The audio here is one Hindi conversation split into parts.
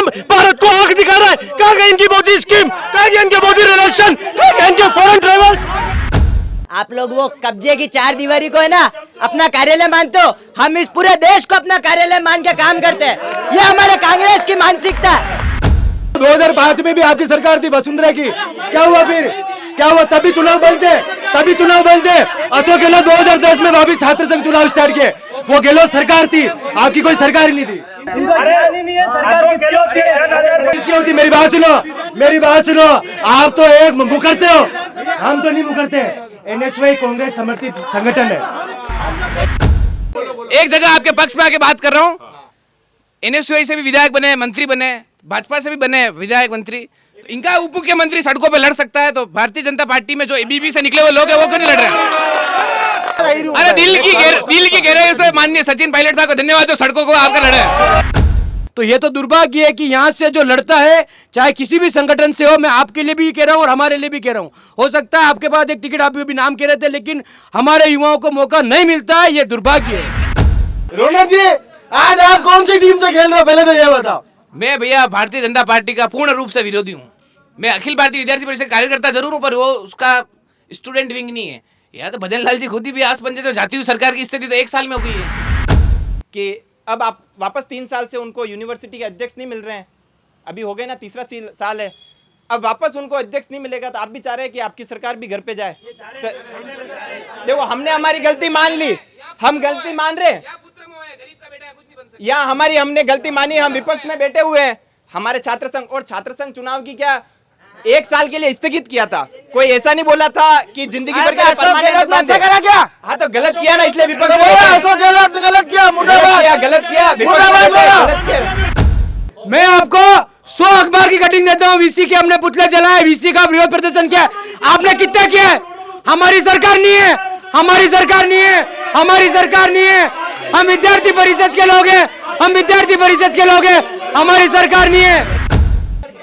नाम भारत को आंख दिखा रहा है। कहाँ गए इनकी मोदी स्कीम, कहाँ गए इनके मोदी रिलेशन, कहाँ गए इनके फॉरेन ट्रेवल्स। आप लोग वो कब्जे की चार दीवारी को है ना अपना कार्यालय मानते हो, हम इस पूरे देश को अपना कार्यालय मान के काम करते हैं। ये हमारे कांग्रेस की मानसिकता है। 2005 में भी आपकी सरकार थी वसुंधरा की, क्या हुआ फिर, क्या हुआ? तभी चुनाव बंद थे, तभी चुनाव बंद थे। अशोक गहलोत 2010 में वापिस छात्र संघ चुनाव स्टार्ट किए, वो गहलोत सरकार थी, आपकी कोई सरकार ही नहीं थी। किसकी होती? मेरी बात सुनो, मेरी बात सुनो। आप तो एक मुकरते हो, हम तो नहीं मुकरते। एनएसवाई कांग्रेस समर्थित संगठन है। एक जगह आपके पक्ष में आके बात कर रहा हूँ, एनएसयूआई से भी विधायक बने, मंत्री बने, भाजपा से भी बने विधायक मंत्री, इनका उप मुख्यमंत्री सड़कों पे लड़ सकता है, तो भारतीय जनता पार्टी में जो एबीपी से निकले हुए लोग हैं वो क्यों नहीं लड़ रहे? अरे दिल की गहराई से माननीय सचिन पायलट साहब को धन्यवाद जो सड़कों को आपका लड़े। तो ये तो दुर्भाग्य है कि यहाँ से जो लड़ता है, चाहे किसी भी संगठन से हो, मैं आपके लिए भी कह रहा हूँ और हमारे लिए भी कह रहा हूँ, हो सकता है आपके पास एक टिकट, आप भी नाम कह रहे थे, लेकिन हमारे युवाओं को मौका नहीं मिलता है, ये दुर्भाग्य है। रौनक जी, आज आप कौन सी टीम से खेल रहे हो, पहले तो ये बताओ। मैं भैया भारतीय जनता पार्टी का पूर्ण रूप से विरोधी हूँ। मैं अखिल भारतीय विद्यार्थी परिषद कार्यकर्ता जरूर हूँ, पर वो उसका स्टूडेंट विंग नहीं है। यार तो भजन लाल जी खुद ही भी आस पंजे जो जाती हुई सरकार की स्थिति तो 1 साल में हो गई है कि अब आप वापस 3 साल से उनको यूनिवर्सिटी के अध्यक्ष नहीं मिल रहे हैं, अभी हो गए ना, तीसरा साल है, अब वापस उनको अध्यक्ष नहीं मिलेगा, तो आप भी चाह रहे हैं कि आपकी सरकार भी घर पे जाए। तो देखो, हमने हमारी गलती मान ली, हम गलती मान रहे, या हमने गलती मानी, हम विपक्ष में बैठे हुए हैं। हमारे छात्र संघ और छात्र संघ चुनाव की क्या 1 साल के लिए स्थगित किया था, कोई ऐसा नहीं बोला था कि जिंदगी भर के लिए परमानेंट बांध क्या। हाँ तो गलत किया ना, इसलिए विपक्ष गलत किया। मैं आपको 100 अखबार की कटिंग देता हूँ। वीसी के हमने पुतले जलाए, वीसी का विरोध प्रदर्शन किया, आपने कितना किया है? हमारी सरकार नहीं है, हमारी सरकार नहीं है, हमारी सरकार नहीं है। हम विद्यार्थी परिषद के लोग हैं, हम विद्यार्थी परिषद के लोग हैं, हमारी सरकार नहीं है।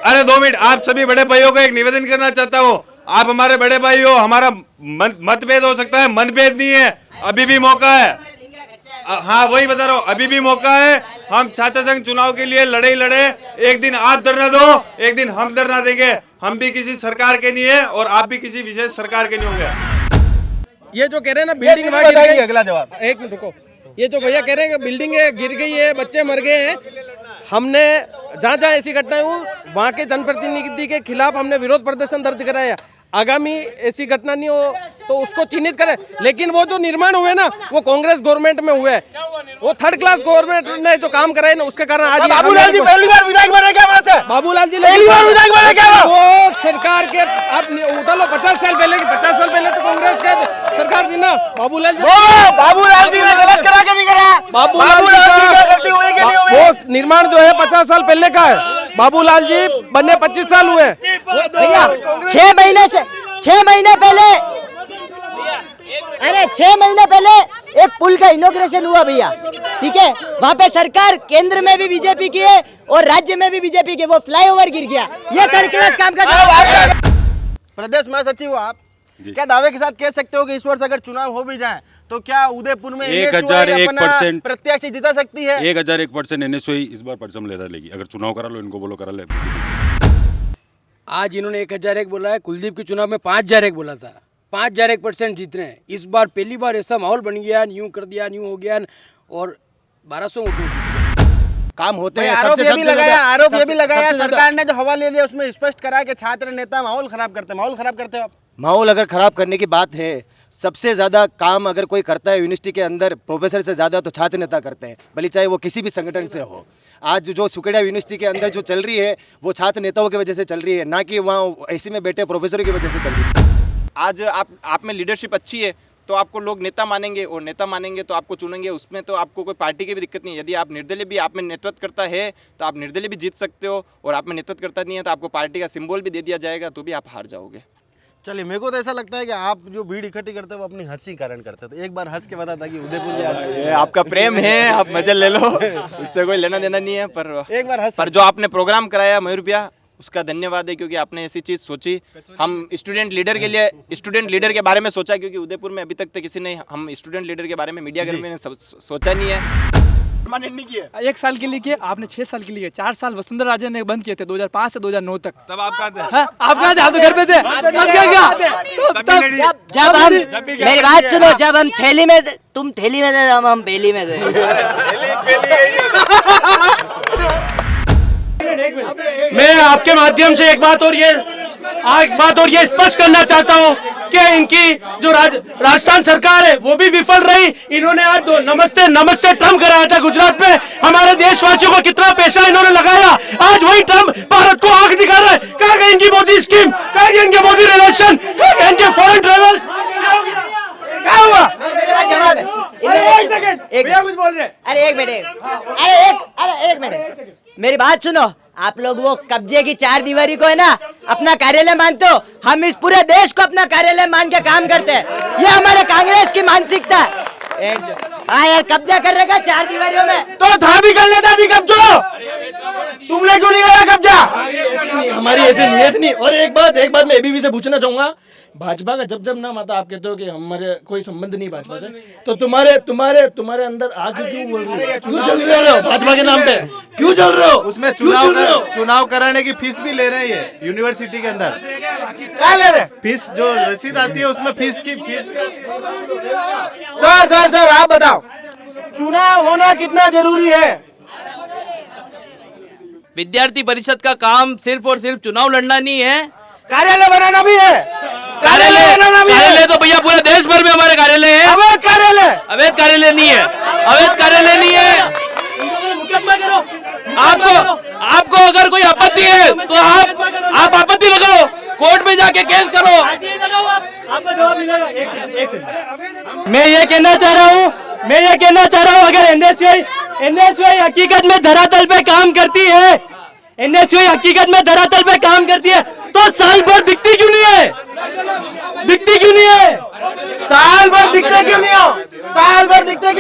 अरे 2 मिनट, आप सभी बड़े भाइयों को एक निवेदन करना चाहता हूँ। आप हमारे बड़े भाई हो, हमारा मतभेद हो सकता है, मनभेद नहीं है, अभी भी मौका है। हाँ वही बता रहा हूँ, अभी भी मौका है। हम छात्र संघ चुनाव के लिए लड़े ही लड़े, एक दिन आप धरना दो, एक दिन हम धरना देंगे। हम भी किसी सरकार के नहीं है और आप भी किसी विशेष सरकार के नहीं होंगे। ये जो कह रहे हैं ना बिल्डिंग गिर गई, अगला जवाब एक मिनट रुको। ये जो भैया कह रहे हैं कि बिल्डिंग गिर गई है, बच्चे मर गए हैं, हमने जहाँ जहाँ ऐसी घटनाएं हुई वहाँ के जनप्रतिनिधि के खिलाफ हमने विरोध प्रदर्शन दर्ज कराया। आगामी ऐसी घटना नहीं हो तो उसको चिन्हित करें। लेकिन वो जो निर्माण हुए ना, वो कांग्रेस गवर्नमेंट में हुए, वो 3rd क्लास गवर्नमेंट ने जो काम कराए ना, उसके कारण आज बाबूलाल जी पहली बार विधायक बने क्या वहाँ से? बाबूलाल जी पहली बार विधायक बने क्या? वो सरकार के आप उठा लो 50 साल पहले की, 50 साल पहले तो कांग्रेस के सरकार थी ना। बाबूलाल जी ने गलत करा के नहीं करा? बाबूलाल जी वो निर्माण जो है 50 साल पहले का है। बाबूलाल जी बने 25 साल हुए। भैया 6 महीने पहले, अरे 6 महीने पहले एक पुल का इनॉग्रेशन हुआ भैया, ठीक है? वहाँ पे सरकार केंद्र में भी बीजेपी की है और राज्य में भी बीजेपी की, वो फ्लाईओवर गिर गया। ये 3rd क्लास काम का। प्रदेश महासचिव हो आप, क्या दावे के साथ कह सकते हो कि इस वर्ष अगर चुनाव हो भी जाए तो क्या उदयपुर में 1001% प्रत्याशी जिता सकती है? 1001% एनएसयूआई इस बार परचम लेता लेगी। अगर चुनाव करा लो, इनको बोलो करा ले। आज इन्होंने 1001 बोला है, कुलदीप के चुनाव में 5001 बोला था, 5001% जीत रहे हैं। इस बार पहली बार ऐसा माहौल बन गया, न्यू कर दिया, न्यू हो गया और 1200 वोटों काम होते हैं। आरोप ये भी लगाया सरकार ने जो हवा ले लिया उसमें स्पष्ट करा कि छात्र नेता माहौल खराब करते हैं। माहौल खराब करते हैं आप? माहौल अगर खराब करने की बात है, सबसे ज़्यादा काम अगर कोई करता है यूनिवर्सिटी के अंदर प्रोफेसर से ज़्यादा तो छात्र नेता करते हैं, भले चाहे वो किसी भी संगठन से हो। आज जो सुकेड़ा यूनिवर्सिटी के अंदर जो चल रही है वो छात्र नेताओं की वजह से चल रही है, ना कि वहाँ ऐसी में बैठे प्रोफेसरों की वजह से चल रही है। आज आप में लीडरशिप अच्छी है तो आपको लोग नेता मानेंगे, और नेता मानेंगे तो आपको चुनेंगे। उसमें तो आपको कोई पार्टी की भी दिक्कत नहीं है। यदि आप निर्दलीय भी आप में नेतृत्व करता है तो आप निर्दलीय भी जीत सकते हो, और आप में नेतृत्व करता नहीं है तो आपको पार्टी का सिंबल भी दे दिया जाएगा तो भी आप हार जाओगे। चलिए, मेरे को तो ऐसा लगता है कि आप जो भीड़ इकट्ठी करते हो वो अपनी हंसी कारण करते हो। तो एक बार हंस के बता था कि उदयपुर ये आपका प्रेम है, आप मजे ले लो, उससे कोई लेना देना नहीं है। पर एक बार हंस, पर जो आपने प्रोग्राम कराया मयूर भैया, उसका धन्यवाद है, क्योंकि आपने ऐसी चीज़ सोची। हम स्टूडेंट लीडर के लिए, स्टूडेंट लीडर के बारे में सोचा, क्योंकि उदयपुर में अभी तक तो किसी ने हम स्टूडेंट लीडर के बारे में मीडिया घर में सोचा नहीं है। परमानेंट नहीं किए? 1 साल के लिए किए, आपने 6 साल के लिए 4 साल वसुंधरा राजे ने बंद किए थे 2005 से 2009 तक। तब आप कहाँ थे? हाँ, आप कहाँ थे? आप तो घर पे थे। तब क्या किया? जब हम मेरी बात सुनो, जब हम थैली में तुम थैली में थे, हम बेली में थे। मैं आपके माध्यम से एक बात और ये स्पष्ट करना चाहता हूँ कि इनकी जो राजस्थान सरकार है वो भी विफल रही। इन्होंने आज नमस्ते ट्रम्प कराया था गुजरात में। हमारे देशवासियों को कितना पैसा इन्होंने लगाया, आज वही ट्रम्प भारत को आंख दिखा रहा है। कहाँ गई इनकी मोदी स्कीम, कहाँ गई इनके मोदी रिलेशन, कहाँ गए इनके फॉरेन ट्रेवल, क्या हुआ? एक सेकंड, भैया कुछ बोल रहे। अरे एक मिनट, मेरी बात सुनो। आप लोग वो कब्जे की 4 दीवारी को है ना अपना कार्यालय मानते हो, हम इस पूरे देश को अपना कार्यालय मान के काम करते हैं। ये हमारे कांग्रेस की मानसिकता है। हाँ यार, कब्जा कर रहेगा 4 दीवारियों में, तो था भी कर लेता थी कब्जो, तुमने क्यों नहीं करा कब्जा? हमारी ऐसी नीयत नहीं। और एक बात मैं एबीपी से पूछना चाहूंगा, भाजपा का जब नाम आता आप कहते हो कि हमारे कोई संबंध नहीं भाजपा से, तो तुम्हारे अंदर आग क्यों जल रहे हो? भाजपा के नाम पे क्यों जल रहे हो? उसमें चुनाव कराने की फीस भी ले रहे हैं यूनिवर्सिटी के अंदर। क्या ले रहे? फीस जो रसीद आती है उसमें फीस भी आती है। सर आप बताओ, चुनाव होना कितना जरूरी है? विद्यार्थी परिषद का काम सिर्फ और सिर्फ चुनाव लड़ना नहीं है, कार्यालय बनाना भी है। कार्यालय तो भैया पूरे देश भर में हमारे कार्यालय है। अवैध कार्यालय नहीं है। आपको अगर कोई आपत्ति है तो आप आपत्ति लगाओ, कोर्ट में जाके केस करो। आपका जवाब मिलेगा। एक सेकंड, मैं ये कहना चाह रहा हूँ, अगर एनएसयूआई हकीकत में धरातल पे काम करती है, तो साल भर दिखती क्यों नहीं है? साल भर दिखते क्यों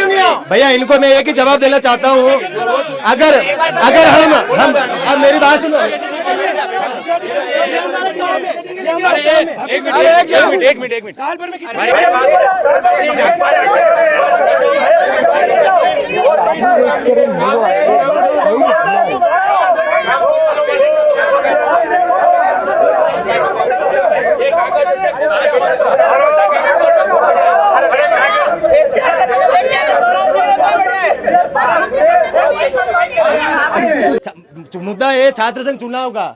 नहीं हो? भैया इनको मैं एक ही जवाब देना चाहता हूँ, अगर हम मेरी बात सुनो। एक मिनट साल भर में कितने मुद्दा है छात्र संघ चुनाव का।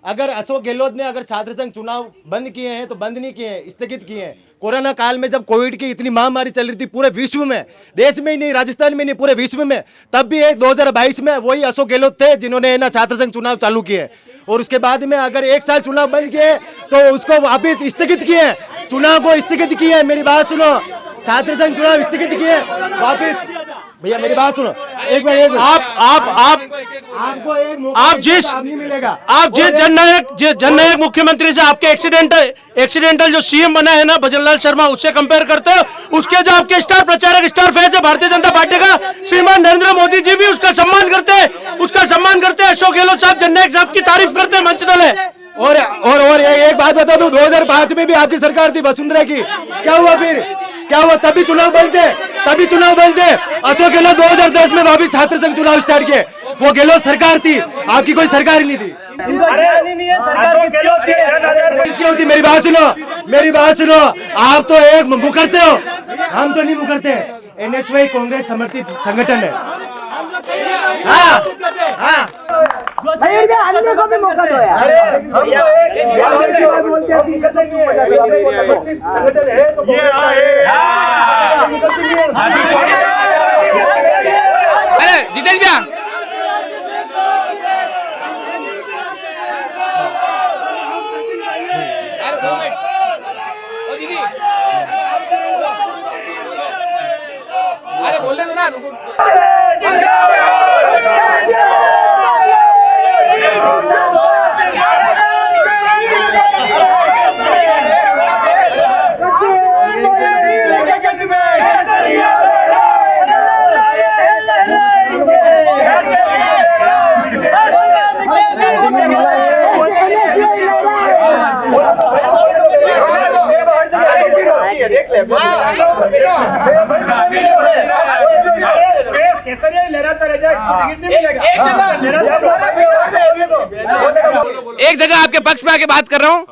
अगर अशोक गहलोत ने अगर छात्र संघ चुनाव बंद किए हैं तो बंद नहीं किए हैं, स्थगित किए हैं। कोरोना काल में जब कोविड की इतनी महामारी चल रही थी पूरे विश्व में, देश में ही नहीं, राजस्थान में नहीं, पूरे विश्व में, तब भी 2022 में वही अशोक गहलोत थे जिन्होंने ना छात्र संघ चुनाव चालू किए। और उसके बाद में अगर 1 साल चुनाव बंद किए तो उसको वापिस स्थगित किए, चुनाव को स्थगित किए। मेरी बात सुनो, छात्र संघ चुनाव स्थगित किए वापिस। भैया मेरी बात सुनो, एक मिनट। आप जिस जननायक मुख्यमंत्री से आपके एक्सीडेंटल जो सीएम बना है ना भजनलाल शर्मा, उससे कंपेयर करते हो? उसके जो आपके स्टार प्रचारक, स्टार फेस है भारतीय जनता पार्टी का श्रीमान नरेंद्र मोदी जी भी उसका सम्मान करते हैं। अशोक गहलोत साहब जननायक साहब की तारीफ करते हैं मंच तले। और एक बात बता दूं, 2005 में भी आपकी सरकार थी वसुंधरा की, क्या हुआ फिर? क्या हुआ? तभी चुनाव बंद थे। अशोक गहलोत 2010 में वापिस छात्र संघ चुनाव स्टार्ट किए। वो गहलोत सरकार थी, आपकी कोई सरकार ही नहीं थी। किसकी होती? मेरी बात सुनो, आप तो एक मुकरते हो, हम तो नहीं मुकरते। एनएसयूआई कांग्रेस समर्थित संगठन है। हाँ। अन्य को भी मौका दो यार। अरे जितेश भैया, अरे 2 मिनट, ओ दीदी, अरे बोलने दो ना। देख ले एक जगह आपके पक्ष में आके बात कर रहा हूँ,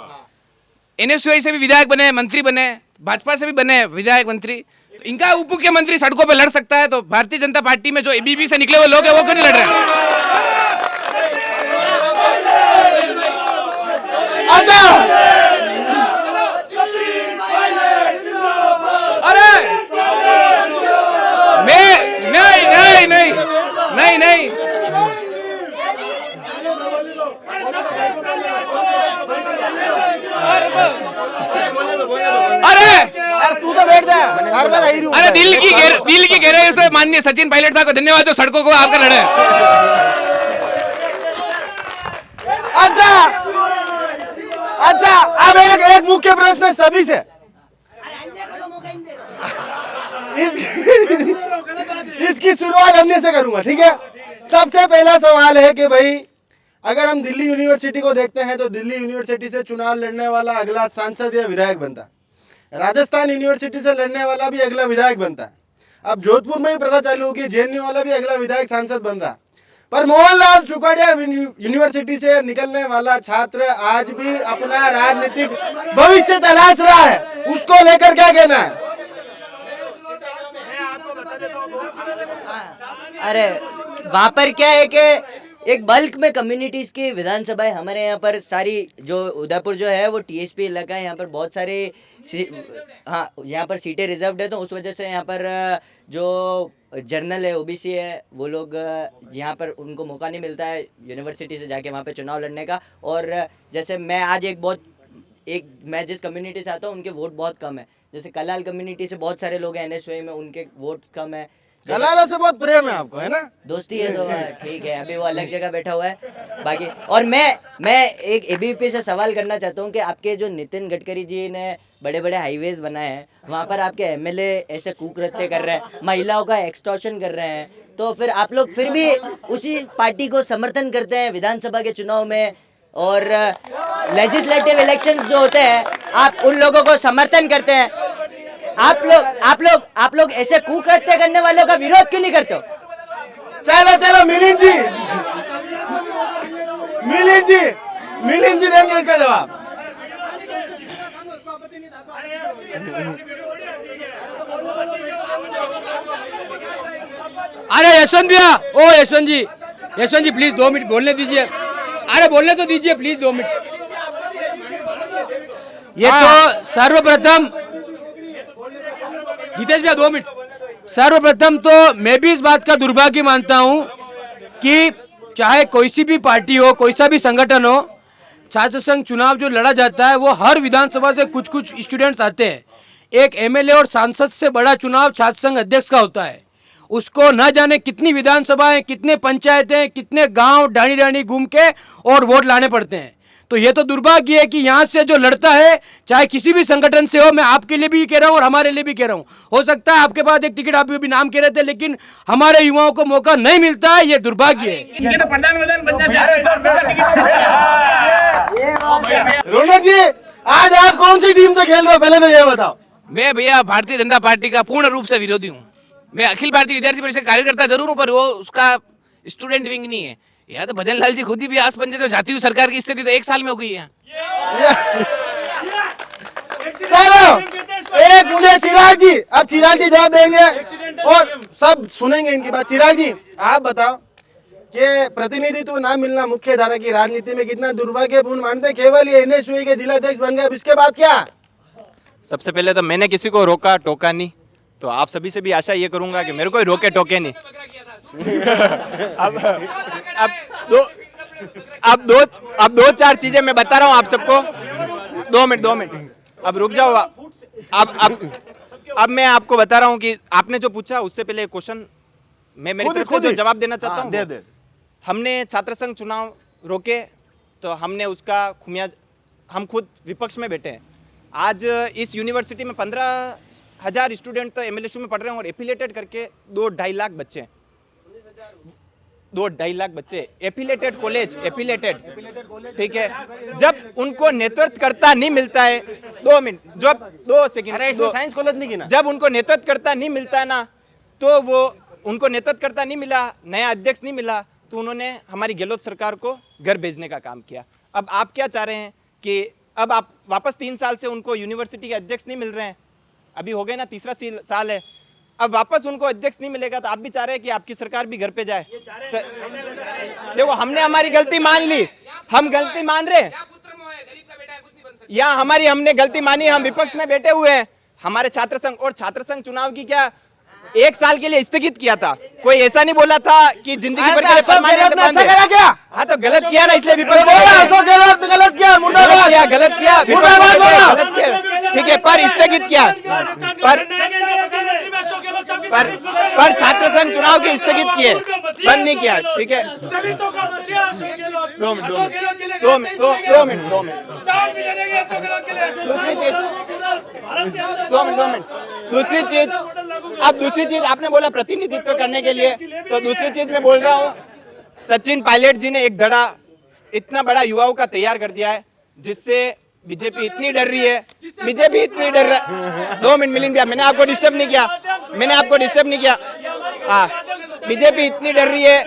एनएसयूआई से भी विधायक बने, मंत्री बने, भाजपा से भी बने विधायक मंत्री, तो इनका उप मुख्यमंत्री सड़कों पे लड़ सकता है, तो भारतीय जनता पार्टी में जो एबीपी से निकले हुए लोग हैं वो क्यों नहीं लड़ रहे? अच्छा अरे मैं नहीं नहीं नहीं नहीं नहीं अरे यार तू तो बैठ जा, हर बार आई अरे दिल की गहराई से माननीय सचिन पायलट साहब को धन्यवाद जो सड़कों को आपका लड़े। अच्छा अब एक मुख्य प्रश्न सभी से, इसकी शुरुआत हमने से करूंगा, ठीक है। सबसे पहला सवाल है कि भाई अगर हम दिल्ली यूनिवर्सिटी को देखते हैं तो दिल्ली यूनिवर्सिटी से चुनाव लड़ने वाला अगला सांसद या विधायक बनता है, राजस्थान यूनिवर्सिटी से लड़ने वाला भी अगला विधायक बनता है, अब जोधपुर में ही पता चालू हो कि जेएनयू वाला भी अगला विधायक सांसद बन रहा। पर मोहनलाल सुखाड़िया यूनिवर्सिटी से निकलने वाला छात्र आज भी अपना राजनीतिक भविष्य तलाश रहा है, उसको लेकर क्या कहना है? अरे वहाँ पर क्या है कि एक बल्क में कम्युनिटीज की विधानसभा है हमारे यहाँ पर सारी, जो उदयपुर जो है वो टीएसपी इलाका है, यहाँ पर बहुत सारे हाँ यहाँ पर सीटें रिजर्व्ड है, तो उस वजह से यहाँ पर जो जर्नल है ओबीसी है वो लोग यहाँ पर उनको मौका नहीं मिलता है यूनिवर्सिटी से जाके वहाँ पे चुनाव लड़ने का। और जैसे मैं आज मैं जिस कम्युनिटी से आता हूँ उनके वोट बहुत कम है, जैसे कलाल कम्युनिटी से बहुत सारे लोग हैं एनएसयूआई में, उनके वोट कम है। कलालों से बहुत प्रेम है आपको, है ना? दोस्ती है तो ठीक है, अभी वो अलग जगह बैठा हुआ है बाकी। और मैं एक एबीपी से सवाल करना चाहता हूँ कि आपके जो नितिन गडकरी जी ने बड़े बड़े हाईवेज बनाए हैं वहाँ पर आपके एमएलए ऐसे कुकृत्य कर रहे हैं, महिलाओं का एक्सटॉर्शन कर रहे हैं, तो फिर आप लोग फिर भी उसी पार्टी को समर्थन करते हैं विधानसभा के चुनाव में, और लेजिस्लेटिव इलेक्शंस जो होते हैं आप उन लोगों को समर्थन करते हैं। आप लोग ऐसे कुकृत्य करने वालों का विरोध क्यों नहीं करते हो? चलो मिलिंद जी देंगे इसका जवाब। अरे यशवंत जी प्लीज 2 मिनट बोलने दीजिए, अरे बोलने तो दीजिए प्लीज 2 मिनट। ये तो सर्वप्रथम जितेश भैया 2 मिनट। सर्वप्रथम तो मैं भी इस बात का दुर्भाग्य मानता हूं कि चाहे कोई सी भी पार्टी हो, कोई सा भी संगठन हो, छात्र संघ चुनाव जो लड़ा जाता है वो हर विधानसभा से कुछ स्टूडेंट्स आते हैं। एक एमएलए और सांसद से बड़ा चुनाव छात्र संघ अध्यक्ष का होता है, उसको न जाने कितनी विधानसभाएं, कितने पंचायतें, कितने गांव डाणी घूम के और वोट लाने पड़ते हैं। तो ये तो दुर्भाग्य है कि यहाँ से जो लड़ता है चाहे किसी भी संगठन से हो, मैं आपके लिए भी कह रहा हूँ और हमारे लिए भी कह रहा हूँ, हो सकता है आपके पास एक टिकट, आप भी नाम कह रहे थे, लेकिन हमारे युवाओं को मौका नहीं मिलता है, ये दुर्भाग्य है। रोनक जी आज आप कौन सी टीम से खेल रहे हो, पहले तो ये बताओ। मैं भैया भारतीय जनता पार्टी का पूर्ण रूप से विरोधी हूँ। मैं अखिल भारतीय विद्यार्थी परिषद कार्यकर्ता जरूर हूँ, पर वो उसका स्टूडेंट विंग नहीं है। यार तो भजन लाल जी खुद ही भी आस पंजे से जाती हुई सरकार की स्थिति तो 1 साल में हो गई है। चलो एक मुझे चिराग जी, अब चिराग जी जवाब देंगे और सब सुनेंगे इनकी बात। चिराग जी आप बताओ कि प्रतिनिधित्व ना मिलना मुख्य धारा की राजनीति में कितना दुर्भाग्यपूर्ण मानते हैं? केवल ये एनएसयूआई के जिलाध्यक्ष बन गए, अब इसके बाद क्या? सबसे पहले तो मैंने किसी को रोका टोका नहीं, तो आप सभी से भी आशा ये करूंगा कि मेरे को रोके टोके नहीं। अब दो चार चीजें मैं बता रहा हूँ आप सबको। 2 मिनट अब रुक जाओ। अब मैं आपको बता रहा हूँ कि आपने जो पूछा उससे पहले क्वेश्चन मैं मेरी तरफ से जो जवाब देना चाहता हूँ। हमने छात्र संघ चुनाव रोके तो हमने उसका खुमियाज, हम खुद विपक्ष में बैठे हैं। आज इस यूनिवर्सिटी में 15,000 स्टूडेंट तो एमएलएसयू में पढ़ रहे हैं और एफिलेटेड करके 2-2.5 लाख बच्चे हैं। 2-2.5 लाख बच्चे एफिलेटेड कॉलेज, एफिलेटेड, ठीक है। जब उनको नेतृत्व करता नहीं मिलता है, 2 मिनट, जब 2 सेकंड, साइंस कॉलेज नहीं की ना, जब उनको नेतृत्व करता नहीं मिलता है ना, तो वो उनको नेतृत्वकर्ता नहीं मिला, नया अध्यक्ष नहीं मिला, तो उन्होंने हमारी गहलोत सरकार को घर भेजने का काम किया। अब आप क्या चाह रहे हैं कि अब आप वापस 3 साल से उनको यूनिवर्सिटी के अध्यक्ष नहीं मिल रहे हैं, अभी हो गए ना, तीसरा साल है, अब वापस उनको अध्यक्ष नहीं मिलेगा, तो आप भी चाह रहे हैं कि आपकी सरकार भी घर पे जाए। तो देखो, हमने हमारी गलती मान ली, हम गलती मान रहे हैं, या हमने गलती मानी, हम विपक्ष में बैठे हुए हैं। हमारे छात्र संघ और छात्र संघ चुनाव की क्या 1 साल के लिए स्थगित किया था, कोई ऐसा नहीं बोला था कि जिंदगी भर के लिए परमानेंट बंद है। हाँ, तो गलत किया ना, इसलिए विपक्ष गलत किया, मुर्दाबाद गलत किया, गलत किया, ठीक है, पर स्थगित किया, पर छात्र संघ चुनाव के स्थगित किए, बंद नहीं किया, ठीक है। 2 मिनट। दूसरी चीज आपने बोला प्रतिनिधित्व करने के लिए, तो दूसरी चीज मैं बोल रहा हूँ, सचिन पायलट जी ने एक धड़ा इतना बड़ा युवाओं का तैयार कर दिया है, जिससे बीजेपी इतनी डर रही है, बीजेपी इतनी डर रहा है। 2 मिनट मिलिंद भैया, मैंने आपको डिस्टर्ब नहीं किया, हाँ, बीजेपी इतनी डर रही है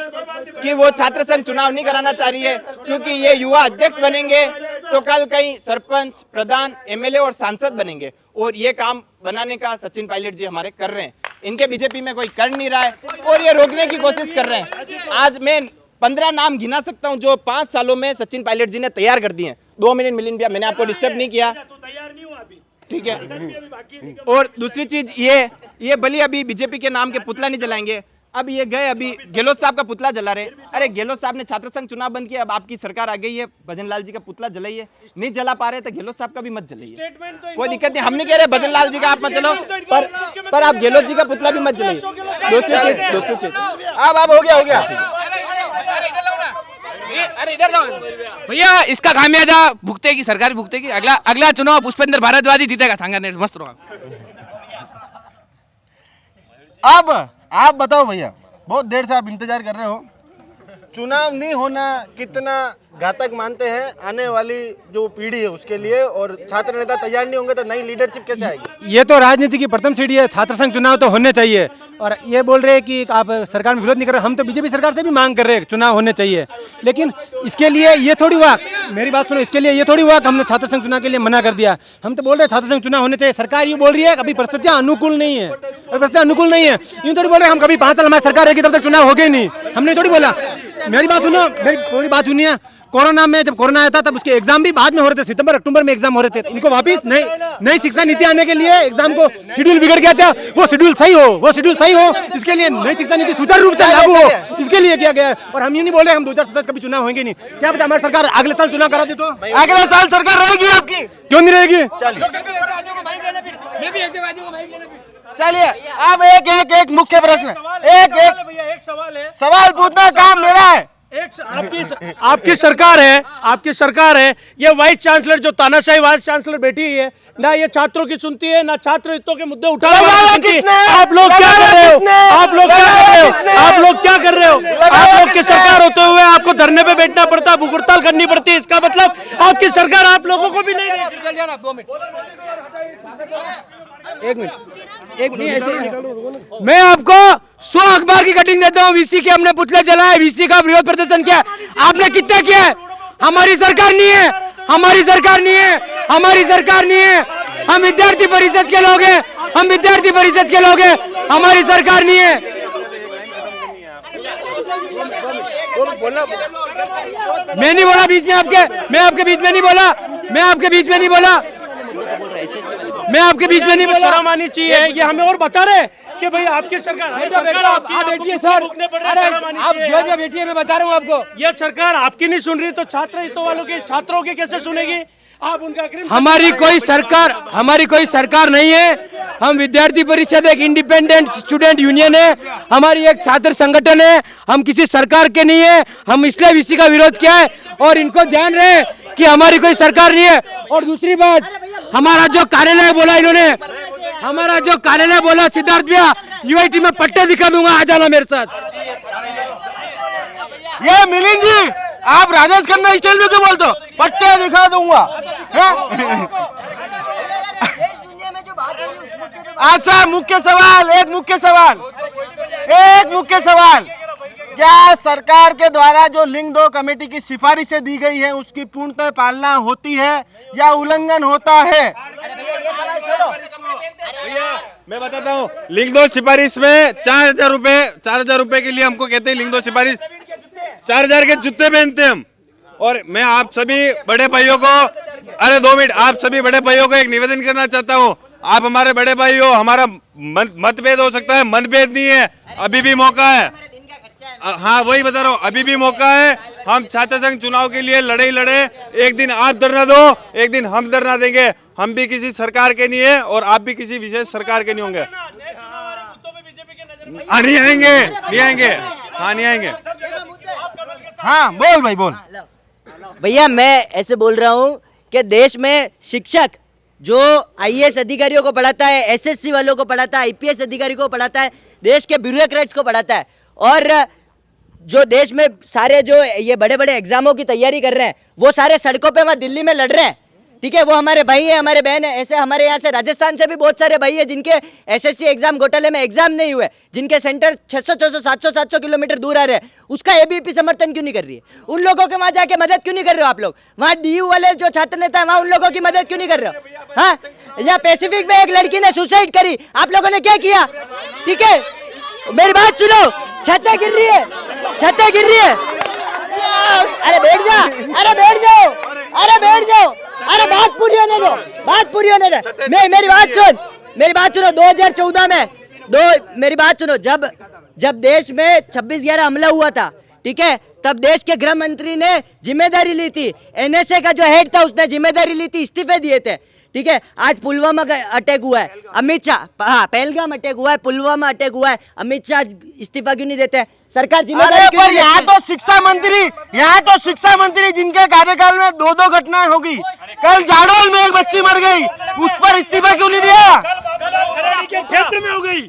कि वो छात्र संघ चुनाव नहीं कराना चाह रही है, क्योंकि ये युवा अध्यक्ष बनेंगे तो कल कहीं सरपंच, प्रधान, एमएलए और सांसद बनेंगे, और ये काम बनाने का सचिन पायलट जी हमारे कर रहे हैं। इनके बीजेपी में कोई कर नहीं रहा है और ये रोकने की कोशिश कर रहे हैं। आज मैं 15 नाम गिना सकता हूं जो 5 सालों में सचिन पायलट जी ने तैयार कर दिए हैं। 2 मिनट मिलिंद भैया, मैंने आपको डिस्टर्ब नहीं किया, ठीक है। और दूसरी चीज ये भले अभी बीजेपी के नाम के पुतला नहीं जलाएंगे, अब ये गए, अभी गहलोत साहब का पुतला जला रहे। अरे गहलोत साहब ने छात्र संघ चुनाव बंद किया, अब आपकी सरकार आ गई है, भजन लाल जी का पुतला जलाइए, नहीं जला पा रहे तो गहलोत साहब का भी मत जलाइए, कोई दिक्कत नहीं। हम नहीं कह रहे भजन लाल जी का आप मत जलाओ, पर आप गहलोत जी का पुतला भी मत जलाइए। दूसरी चीज अब हो गया अरे इधर लो भैया, इसका खामियाजा भुगतेगी सरकार, भुगतेगी। अगला चुनाव पुष्पेंद्र भारद्वाज ही जीतेगा, सांगा ने मस्त रहो। अब आप बताओ भैया, बहुत देर से आप इंतजार कर रहे हो, चुनाव नहीं होना कितना घातक मानते हैं आने वाली जो पीढ़ी है उसके लिए, और छात्र नेता तैयार नहीं होंगे तो नई लीडरशिप कैसे आएगी? ये तो राजनीति की प्रथम सीढ़ी है, छात्र संघ चुनाव तो होने चाहिए। और ये बोल रहे हैं कि आप सरकार में विरोध नहीं कर रहे, हम तो बीजेपी सरकार से भी मांग कर रहे हैं चुनाव होने चाहिए, लेकिन इसके लिए ये थोड़ी हुआ, मेरी बात सुनो, इसके लिए ये थोड़ी हुआ कि हमने छात्र संघ चुनाव के लिए मना कर दिया। हम तो बोल रहे हैं छात्र संघ चुनाव होने चाहिए, सरकार ये बोल रही है अभी परिस्थितियां अनुकूल नहीं है, परिस्थितियां अनुकूल नहीं है, यूँ थोड़ी बोल रहे हैं हम कभी 5 साल हमारी सरकार रहेगी तब तक चुनाव हो गए नहीं, हमने थोड़ी बोला। मेरी बात सुनो, मेरी पूरी बात सुनिए, कोरोना में जब कोरोना आया था तब उसके एग्जाम भी बाद में हो रहे थे, सितंबर अक्टूबर में एग्जाम हो रहे थे। इनको वापस नई शिक्षा नीति आने के लिए एग्जाम को शेड्यूल बिगड़ गया था, वो शेड्यूल सही हो, इसके लिए नई शिक्षा नीति सुचारू रूप से लागू हो, इसके लिए किया गया है। और हम ये नहीं बोल रहे हम 2027 कभी चुनाव होंगे नहीं, क्या पता हमारी सरकार अगले साल चुनाव करा दे तो अगले साल सरकार रहेगी आपकी, क्यों नहीं रहेगी? चलिए अब एक मुख्य प्रश्न, एक सवाल पूछना काम मेरा है। आपकी सरकार है, ये वाइस चांसलर जो तानाशाही वाइस चांसलर बैठी हुई है ना, ये छात्रों की सुनती है ना छात्र हितों के मुद्दे उठाने वाली सुनती है। आप लोग क्या कर रहे हो? आप लोग क्या कर रहे हो? आप लोग की सरकार होते हुए आपको धरने पे बैठना पड़ता है, भूख हड़ताल करनी पड़ती है, इसका मतलब आपकी सरकार आप लोगों को भी नहीं। एक मिनट ऐसे ही निकालो। मैं आपको 100 अखबार की कटिंग देता हूँ, वीसी के हमने पुतले जलाए, वीसी का विरोध प्रदर्शन किया, आपने कितना किया है? हमारी सरकार नहीं है, हमारी सरकार नहीं है, हम विद्यार्थी परिषद के लोग हैं, हमारी सरकार नहीं है। मैं नहीं बोला बीच में आपके, मैं आपके बीच में नहीं बोला, शर्म आनी चाहिए। ये हमें और बता रहे कि भाई आपकी सरकार, आप बैठिए सर, आप जो भी बैठिए, मैं बता रहा हूँ आपको, ये सरकार आपकी नहीं सुन रही तो छात्र हितों वालों की, छात्रों की कैसे सुनेगी? आप उनका हमारी कोई सरकार नहीं है, हम विद्यार्थी परिषद एक इंडिपेंडेंट स्टूडेंट यूनियन है, हमारी एक छात्र संगठन है, हम किसी सरकार के नहीं है, हम इसलिए वीसी का विरोध किया है और इनको ध्यान रहे कि हमारी कोई सरकार नहीं है। और दूसरी बात, हमारा जो कार्यालय बोला सिद्धार्थ भैया, यूआईटी में पट्टे दिखा दूंगा, आ जाना मेरे साथ। ये मिलिंद जी, आप राजेश खन्ना स्टाइल में क्यों बोलते हो? पट्टे दिखा दूंगा। अच्छा, एक मुख्य सवाल, एक मुख्य सवाल, क्या सरकार के द्वारा जो लिंग 2 कमेटी की सिफारिशें दी गई है उसकी पूर्णतः पालना होती है या उल्लंघन होता है? मैं बताता हूँ, लिंग दो सिफारिश में 4,000 रुपए के लिए हमको कहते हैं लिंग दो सिफारिश, 4,000 के जूते पहनते हैं हम। और मैं आप सभी बड़े भाइयों को, अरे 2 मिनट, आप सभी बड़े भाइयों को एक निवेदन करना चाहता हूँ। आप हमारे बड़े भाई हो, हमारा मतभेद हो सकता है, मनभेद नहीं है, अभी भी मौका है। हाँ वही बता रहा हूँ, अभी भी मौका है। हम छात्र संघ चुनाव के लिए लड़े ही लड़े, एक दिन आप धरना दो, एक दिन हम धरना देंगे। हम भी किसी सरकार के नहीं है और आप भी किसी विशेष सरकार के नहीं होंगे। हाँ नहीं आएंगे, नहीं आएंगे, हाँ नहीं आएंगे। हाँ बोल भाई बोल। भैया मैं ऐसे बोल रहा हूँ कि देश में शिक्षक जो आईएएस अधिकारियों को पढ़ाता है, एसएससी वालों को पढ़ाता है, आईपीएस अधिकारी को पढ़ाता है, देश के ब्यूरोक्रेट्स को पढ़ाता है, और जो देश में सारे जो ये बड़े बड़े एग्जामों की तैयारी कर रहे हैं वो सारे सड़कों पे वहाँ दिल्ली में लड़ रहे हैं, ठीक है। वो हमारे भाई हैं, हमारे बहन है। ऐसे हमारे यहाँ से राजस्थान से भी बहुत सारे भाई हैं जिनके एसएससी एग्जाम घोटाले में एग्जाम नहीं हुए, जिनके सेंटर 600 700 किलोमीटर दूर आ रहे हैं। उसका एबीवीपी समर्थन क्यों नहीं कर रही है? उन लोगों के वहाँ जाके मदद क्यों नहीं कर रहे हो आप लोग? वहाँ डीयू वाले जो छात्र नेता है वहाँ उन लोगों की मदद क्यों नहीं कर रहे हो? हाँ, या पैसिफिक में एक लड़की ने सुसाइड करी, आप लोगों ने क्या किया? ठीक है, मेरी बात सुनो, छतें गिर रही है, छतें गिर रही है। अरे बैठ जा, अरे बैठ जाओ, अरे बैठ जाओ, अरे बात पूरी होने दो, बात पूरी होने दो। मेरी बात सुन, मेरी बात सुनो। 2014 में मेरी बात सुनो, जब देश में 26/11 हमला हुआ था, ठीक है, तब देश के गृह मंत्री ने जिम्मेदारी ली थी, एनएसए का जो हेड था उसने जिम्मेदारी ली थी, इस्तीफे दिए थे, ठीक है। आज पुलवामा का अटैक हुआ है, अमित शाह, हाँ पहलगाम अटैक हुआ है, पुलवामा अटैक हुआ है, अमित शाह इस्तीफा क्यों नहीं देते? सरकार जिम्मेदारी क्यों नहीं? यहाँ तो शिक्षा मंत्री जिनके कार्यकाल में 2 घटनाएं होगी। कल जाडौल में एक बच्ची मर गई, उस पर इस्तीफा क्यों नहीं दिया? के क्षेत्र में हो गई,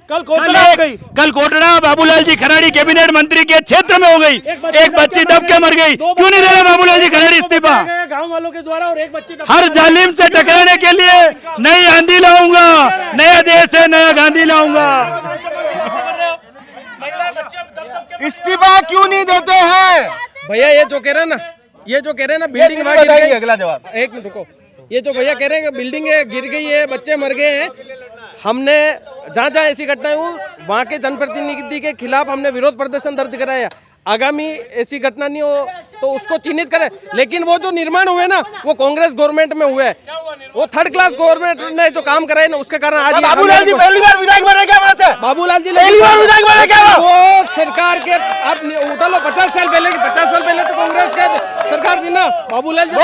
कल कोटड़ा बाबूलाल जी खराड़ी कैबिनेट मंत्री के क्षेत्र में हो गई, एक बच्ची दब के मर गई, क्यों नहीं दे रहे बाबूलाल जी खराड़ी इस्तीफा? गांव वालों के द्वारा, और एक बच्ची हर जालिम से टकराने के लिए नई आंधी लाऊंगा, नया देश है, नया गांधी लाऊंगा। इस्तीफा क्यों नहीं देते हैं भैया? ये जो कह रहे हैं ना, ये जो कह रहे हैं ना, बिल्डिंग वहाँ गिर गई। अगला जवाब, एक मिनट रुको। ये जो भैया कह रहे हैं कि बिल्डिंग गिर गई है, बच्चे मर गए हैं, हमने जहाँ जहाँ ऐसी घटनाएं हुई वहाँ के जनप्रतिनिधि के खिलाफ हमने विरोध प्रदर्शन दर्ज कराया। आगामी ऐसी घटना नहीं हो तो उसको चिन्हित करें। लेकिन वो जो निर्माण हुए ना, वो कांग्रेस गवर्नमेंट में हुए, वो 3rd क्लास गवर्नमेंट ने जो काम कराए ना, उसके कारण आज बाबूलाल जी पहली बार विधायक बने क्या? वहाँ से बाबूलाल जी पहली बार विधायक बने क्या? वो सरकार के, आप उठा लो 50 साल पहले की, 50 साल पहले तो कांग्रेस के सरकार थी ना। बाबूलाल जी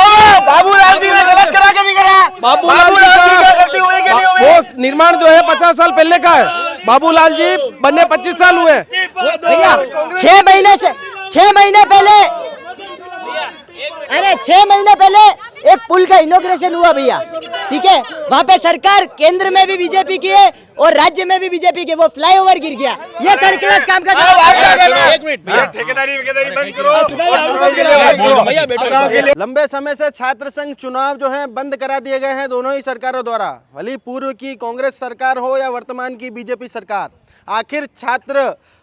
ने गलत करा के नहीं करा? बाबूलाल जी का गलती हुई कि नहीं हुई? वो निर्माण जो है 50 साल पहले का है, बाबूलाल जी बने 25 साल हुए। भैया 6 महीने पहले, अरे 6 महीने पहले एक पुल का इनॉग्रेशन हुआ भैया, ठीक है। वहाँ पे सरकार केंद्र में भी बीजेपी की है और राज्य में भी बीजेपी की, वो फ्लाईओवर गिर गया। ये थर्ड क्लास काम का एक मिनट भैया, ठेकेदारी बंद करो। लंबे समय से छात्र संघ चुनाव जो है बंद करा दिए गए हैं दोनों ही सरकारों द्वारा, भले पूर्व की कांग्रेस सरकार हो या वर्तमान की बीजेपी सरकार। आखिर छात्र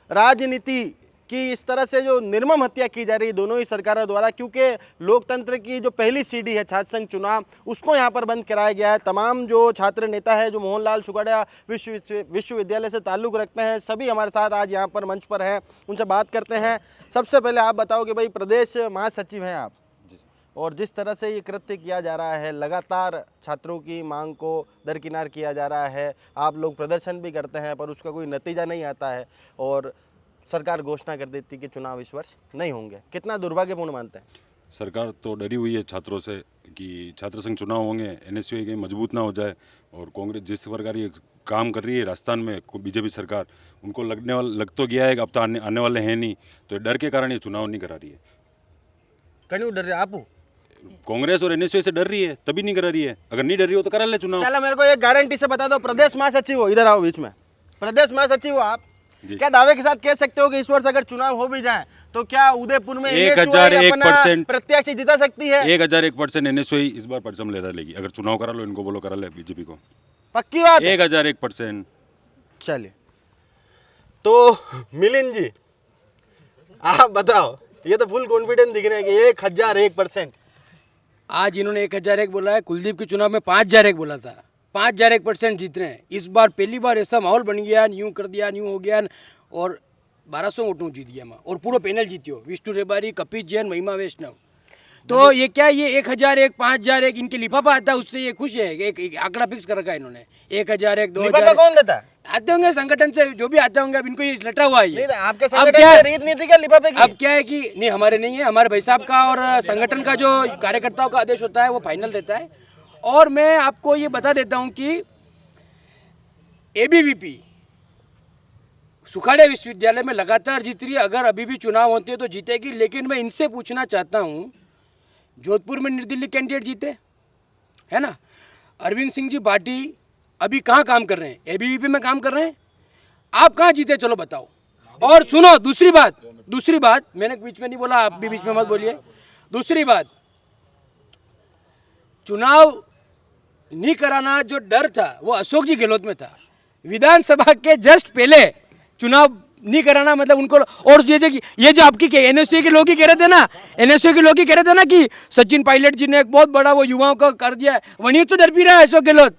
राजनीति कि इस तरह से जो निर्मम हत्या की जा रही है दोनों ही सरकारों द्वारा, क्योंकि लोकतंत्र की जो पहली सीढ़ी है छात्र संघ चुनाव, उसको यहाँ पर बंद कराया गया है। तमाम जो छात्र नेता है जो मोहनलाल सुखाड़िया विश्वविद्यालय से ताल्लुक़ रखते हैं, सभी हमारे साथ आज यहाँ पर मंच पर हैं, उनसे बात करते हैं। सबसे पहले आप बताओ कि भाई प्रदेश महासचिव हैं आप, और जिस तरह से ये कृत्य किया जा रहा है, लगातार छात्रों की मांग को दरकिनार किया जा रहा है, आप लोग प्रदर्शन भी करते हैं पर उसका कोई नतीजा नहीं आता है, और सरकार घोषणा कर देती कि चुनाव इस वर्ष नहीं होंगे। कितना दुर्भाग्यपूर्ण मानते हैं? सरकार तो डरी हुई है छात्रों से कि छात्र संघ चुनाव होंगे, एनएसयूआई कहीं मजबूत ना हो जाए, और कांग्रेस जिस प्रकार ये काम कर रही है राजस्थान में बीजेपी सरकार, उनको लग तो गया है कि अब तो आने वाले हैं नहीं, तो डर के कारण ये चुनाव नहीं करा रही है। क्यों डर रहे आप? कांग्रेस और एनएसयूआई से डर रही है, तभी नहीं करा रही है। अगर नहीं डर रही हो तो करा ले चुनाव। चलो मेरे को एक गारंटी से बता दो, प्रदेश महासचिव हो, इधर आओ बीच में, प्रदेश महासचिव हो आप, क्या दावे के साथ कह सकते हो कि इस वर्ष अगर चुनाव हो भी जाए तो क्या उदयपुर में 1001% प्रत्याशी जिता सकती है? 1001% एनएसयूआई इस बार परचम लेकर लेगी। अगर चुनाव करा लो, इनको बोलो करा ले बीजेपी को, पक्की बात? 1001%। चलिए, तो मिलिंद जी आप बताओ, ये तो फुल कॉन्फिडेंस दिख रहे हैं कि 1001%। आज इन्होंने 1001 बोला है, कुलदीप के चुनाव में 5001 बोला था, 5001% जीत रहे हैं। इस बार पहली बार ऐसा माहौल बन गया, न्यू कर दिया, न्यू हो गया और 1200 वोटों जीत गया और पूरा पैनल जीतियो, विष्णु रेबारी, कपिल जैन, महिमा वैष्णव। तो ये क्या, ये 1001, 5001 इनके लिफाफा आता है, उससे ये खुश है। एक आंकड़ा फिक्स कर रखा है इन्होंने, 1001, 2000 कौन देता है? आते होंगे संगठन से, जो भी आते होंगे। अब इनको ये लटा हुआ है ये। आपके अब संगठन क्या में रीत नीति का लिफाफे की? अब क्या है कि नहीं, हमारे नहीं है, हमारे भाई साहब का और संगठन का जो कार्यकर्ताओं का आदेश होता है वो फाइनल रहता है। और मैं आपको ये बता देता हूँ कि ABVP सुखाड़े विश्वविद्यालय में लगातार जीत रही है। अगर अभी भी चुनाव होते तो जीतेगी। लेकिन मैं इनसे पूछना चाहता हूँ, जोधपुर में निर्दलीय कैंडिडेट जीते है ना, अरविंद सिंह जी भाटी अभी कहाँ काम कर रहे हैं? ABVP में काम कर रहे हैं। आप कहाँ जीते, चलो बताओ। और सुनो, दूसरी बात मैंने बीच में नहीं बोला, आप भी बीच में मत बोलिए। दूसरी बात, चुनाव नहीं कराना जो डर था वो अशोक जी गहलोत में था। विधानसभा के जस्ट पहले चुनाव नहीं कराना मतलब उनको। और ये जो आपकी NSU के लोग ही कह रहे थे ना, NSU के लोग ही कह रहे थे ना कि सचिन पायलट जी ने एक बहुत बड़ा वो युवाओं का कर दिया है, वहीं तो डर भी रहा है अशोक गहलोत,